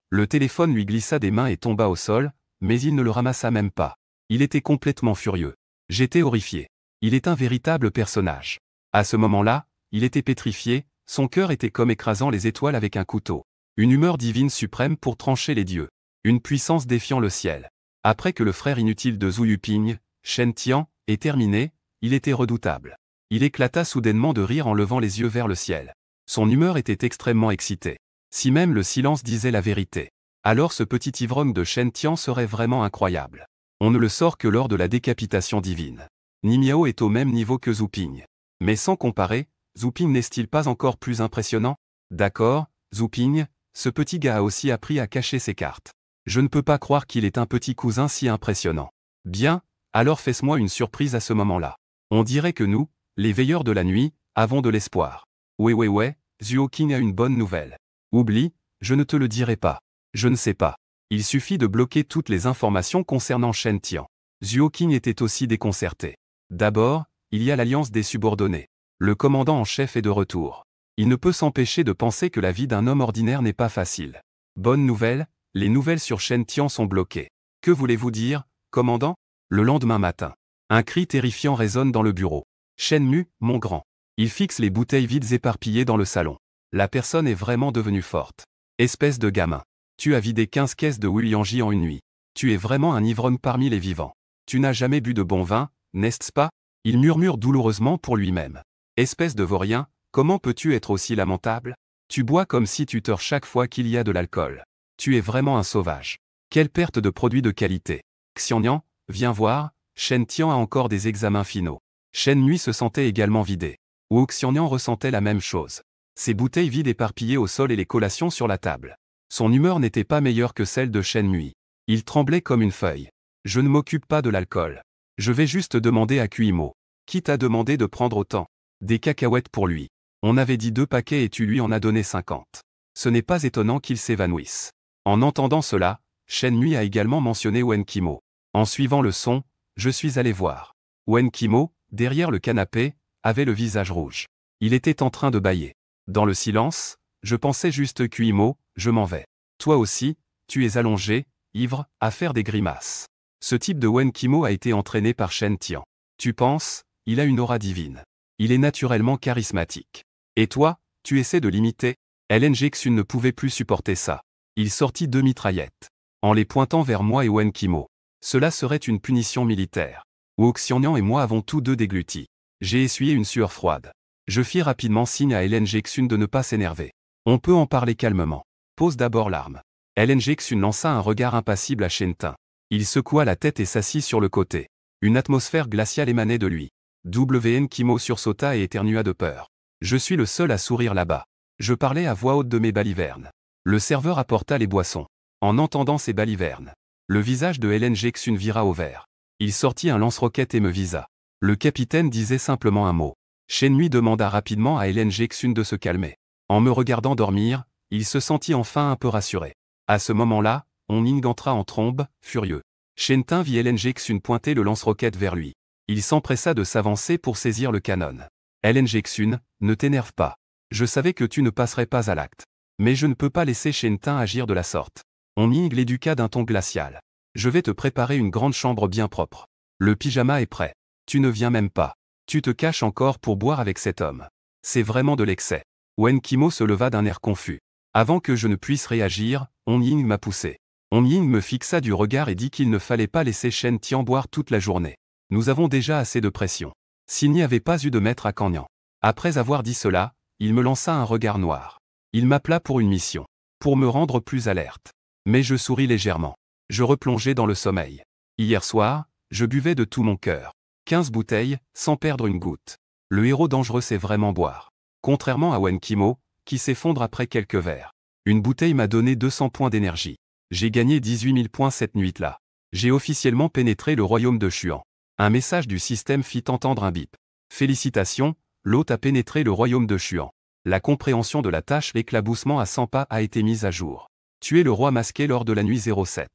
Le téléphone lui glissa des mains et tomba au sol, mais il ne le ramassa même pas. Il était complètement furieux. J'étais horrifié. Il est un véritable personnage. À ce moment-là, il était pétrifié, son cœur était comme écrasant les étoiles avec un couteau. Une humeur divine suprême pour trancher les dieux. Une puissance défiant le ciel. Après que le frère inutile de Zhu Yuping, Shen Tian, ait terminé, il était redoutable. Il éclata soudainement de rire en levant les yeux vers le ciel. Son humeur était extrêmement excitée. Si même le silence disait la vérité, alors ce petit ivrogne de Shen Tian serait vraiment incroyable. On ne le sort que lors de la décapitation divine. Ni Miao est au même niveau que Zhu Ping. Mais sans comparer, Zhu Ping n'est-il pas encore plus impressionnant? D'accord, Zhu Ping, ce petit gars a aussi appris à cacher ses cartes. Je ne peux pas croire qu'il est un petit cousin si impressionnant. Bien, alors fais-moi une surprise à ce moment-là. On dirait que nous, les veilleurs de la nuit, avons de l'espoir. Ouais, Zhuo Qing a une bonne nouvelle. Oublie, je ne te le dirai pas. Je ne sais pas. Il suffit de bloquer toutes les informations concernant Shen Tian. Zhuo Qing était aussi déconcerté. D'abord, il y a l'alliance des subordonnés. Le commandant en chef est de retour. Il ne peut s'empêcher de penser que la vie d'un homme ordinaire n'est pas facile. Bonne nouvelle, les nouvelles sur Shen Tian sont bloquées. Que voulez-vous dire, commandant? Le lendemain matin, un cri terrifiant résonne dans le bureau. Shenmu, mon grand. Il fixe les bouteilles vides éparpillées dans le salon. La personne est vraiment devenue forte. Espèce de gamin. Tu as vidé 15 caisses de Wuliangji en une nuit. Tu es vraiment un ivrogne parmi les vivants. Tu n'as jamais bu de bon vin, n'est-ce pas? Il murmure douloureusement pour lui-même. Espèce de vaurien, comment peux-tu être aussi lamentable? Tu bois comme si tu teurs chaque fois qu'il y a de l'alcool. Tu es vraiment un sauvage. Quelle perte de produits de qualité. Xiannian, viens voir, Shen Tian a encore des examens finaux. Shen Nui se sentait également vidé. Wu Xiannian ressentait la même chose. Ses bouteilles vides éparpillées au sol et les collations sur la table. Son humeur n'était pas meilleure que celle de Shen Nui. Il tremblait comme une feuille. Je ne m'occupe pas de l'alcool. Je vais juste demander à Kuimo. Qui t'a demandé de prendre autant? Des cacahuètes pour lui. On avait dit 2 paquets et tu lui en as donné 50. Ce n'est pas étonnant qu'il s'évanouisse. En entendant cela, Shen Nui a également mentionné Wen Qimo. En suivant le son, je suis allé voir. Wen Qimo, derrière le canapé, avait le visage rouge. Il était en train de bâiller. Dans le silence, je pensais juste Kuimo, je m'en vais. Toi aussi, tu es allongé, ivre, à faire des grimaces. Ce type de Wen Qimo a été entraîné par Shen Tian. Tu penses, il a une aura divine. Il est naturellement charismatique. Et toi, tu essaies de l'imiter? LNG Xun ne pouvait plus supporter ça. Il sortit 2 mitraillettes. En les pointant vers moi et Wen Qimo. Cela serait une punition militaire. Wu Xiannian et moi avons tous deux dégluti. J'ai essuyé une sueur froide. Je fis rapidement signe à LNG Xun de ne pas s'énerver. On peut en parler calmement. Pose d'abord l'arme. LNG Xun lança un regard impassible à Shentin. Il secoua la tête et s'assit sur le côté. Une atmosphère glaciale émanait de lui. Wen Qimo sursauta et éternua de peur. Je suis le seul à sourire là-bas. Je parlais à voix haute de mes balivernes. Le serveur apporta les boissons. En entendant ces balivernes, le visage de LNG Xun vira au vert. Il sortit un lance-roquette et me visa. Le capitaine disait simplement un mot. Shen Nui demanda rapidement à LNG Xun de se calmer. En me regardant dormir, il se sentit enfin un peu rassuré. À ce moment-là, On Ying entra en trombe, furieux. Shentin vit LNG Xun pointer le lance-roquette vers lui. Il s'empressa de s'avancer pour saisir le canon. LNG Xun, ne t'énerve pas. Je savais que tu ne passerais pas à l'acte. Mais je ne peux pas laisser Shentin agir de la sorte. On Ying l'éduqua d'un ton glacial. Je vais te préparer une grande chambre bien propre. Le pyjama est prêt. Tu ne viens même pas. Tu te caches encore pour boire avec cet homme. C'est vraiment de l'excès. Wen Qimo se leva d'un air confus. Avant que je ne puisse réagir, On Ying m'a poussé. On Ying me fixa du regard et dit qu'il ne fallait pas laisser Shen Tian boire toute la journée. Nous avons déjà assez de pression. S'il n'y avait pas eu de maître à Kanyan. Après avoir dit cela, il me lança un regard noir. Il m'appela pour une mission. Pour me rendre plus alerte. Mais je souris légèrement. Je replongeai dans le sommeil. Hier soir, je buvais de tout mon cœur. 15 bouteilles, sans perdre une goutte. Le héros dangereux sait vraiment boire. Contrairement à Wen Qimo, qui s'effondre après quelques verres. Une bouteille m'a donné 200 points d'énergie. J'ai gagné 18 000 points cette nuit-là. J'ai officiellement pénétré le royaume de Xuan. Un message du système fit entendre un bip. Félicitations, l'hôte a pénétré le royaume de Xuan. La compréhension de la tâche l'éclaboussement à 100 pas a été mise à jour. Tuer le roi masqué lors de la nuit 07.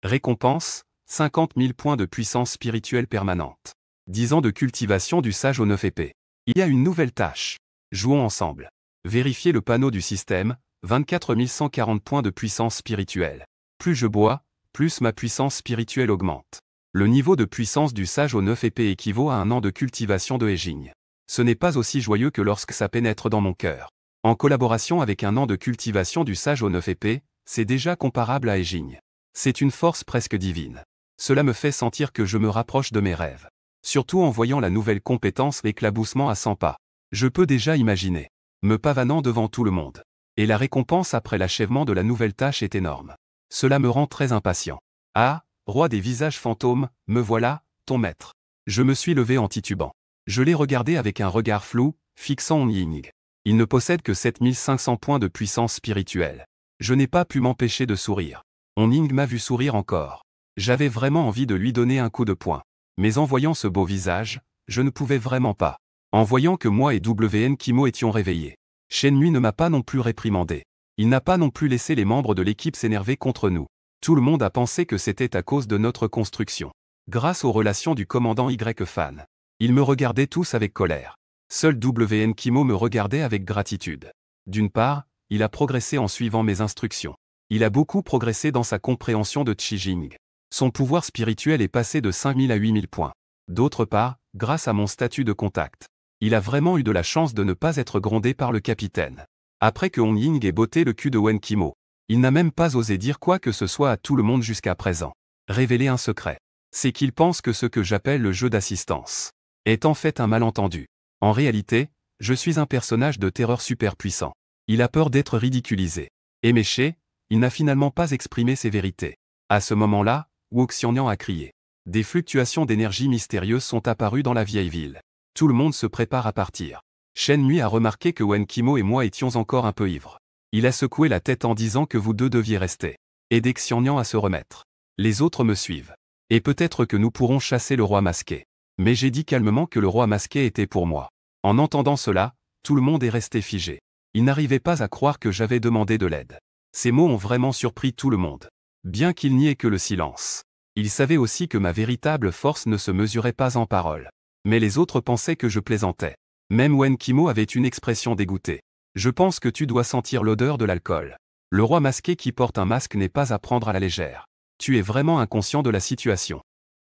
Récompense, 50 000 points de puissance spirituelle permanente. 10 ans de cultivation du sage aux 9 épées. Il y a une nouvelle tâche. Jouons ensemble. Vérifiez le panneau du système, 24 140 points de puissance spirituelle. Plus je bois, plus ma puissance spirituelle augmente. Le niveau de puissance du sage aux 9 épées équivaut à un an de cultivation de Heijing. Ce n'est pas aussi joyeux que lorsque ça pénètre dans mon cœur. En collaboration avec un an de cultivation du sage aux 9 épées, c'est déjà comparable à Heijing. C'est une force presque divine. Cela me fait sentir que je me rapproche de mes rêves. Surtout en voyant la nouvelle compétence l'éclaboussement à 100 pas. Je peux déjà imaginer. Me pavanant devant tout le monde. Et la récompense après l'achèvement de la nouvelle tâche est énorme. Cela me rend très impatient. Ah, roi des visages fantômes, me voilà, ton maître. Je me suis levé en titubant. Je l'ai regardé avec un regard flou, fixant On Ying. Il ne possède que 7500 points de puissance spirituelle. Je n'ai pas pu m'empêcher de sourire. On Ying m'a vu sourire encore. J'avais vraiment envie de lui donner un coup de poing. Mais en voyant ce beau visage, je ne pouvais vraiment pas. En voyant que moi et WN Kimo étions réveillés. Shenmue ne m'a pas non plus réprimandé. Il n'a pas non plus laissé les membres de l'équipe s'énerver contre nous. Tout le monde a pensé que c'était à cause de notre construction. Grâce aux relations du commandant Y-Fan. Ils me regardaient tous avec colère. Seul WN Kimo me regardait avec gratitude. D'une part, il a progressé en suivant mes instructions. Il a beaucoup progressé dans sa compréhension de Chijing. Son pouvoir spirituel est passé de 5000 à 8000 points. D'autre part, grâce à mon statut de contact. Il a vraiment eu de la chance de ne pas être grondé par le capitaine. Après que On Ying ait botté le cul de Wen Kimo, il n'a même pas osé dire quoi que ce soit à tout le monde jusqu'à présent. Révéler un secret. C'est qu'il pense que ce que j'appelle le jeu d'assistance est en fait un malentendu. En réalité, je suis un personnage de terreur super puissant. Il a peur d'être ridiculisé. Et méché, il n'a finalement pas exprimé ses vérités. À ce moment-là, Wu Xiannian a crié. Des fluctuations d'énergie mystérieuses sont apparues dans la vieille ville. Tout le monde se prépare à partir. Shenmue a remarqué que Wen Kimo et moi étions encore un peu ivres. Il a secoué la tête en disant que vous deux deviez rester. Aider Xiannian à se remettre. Les autres me suivent. Et peut-être que nous pourrons chasser le roi masqué. Mais j'ai dit calmement que le roi masqué était pour moi. En entendant cela, tout le monde est resté figé. Il n'arrivait pas à croire que j'avais demandé de l'aide. Ces mots ont vraiment surpris tout le monde. Bien qu'il n'y ait que le silence. Il savait aussi que ma véritable force ne se mesurait pas en paroles. Mais les autres pensaient que je plaisantais. Même Wen Kimo avait une expression dégoûtée. Je pense que tu dois sentir l'odeur de l'alcool. Le roi masqué qui porte un masque n'est pas à prendre à la légère. Tu es vraiment inconscient de la situation.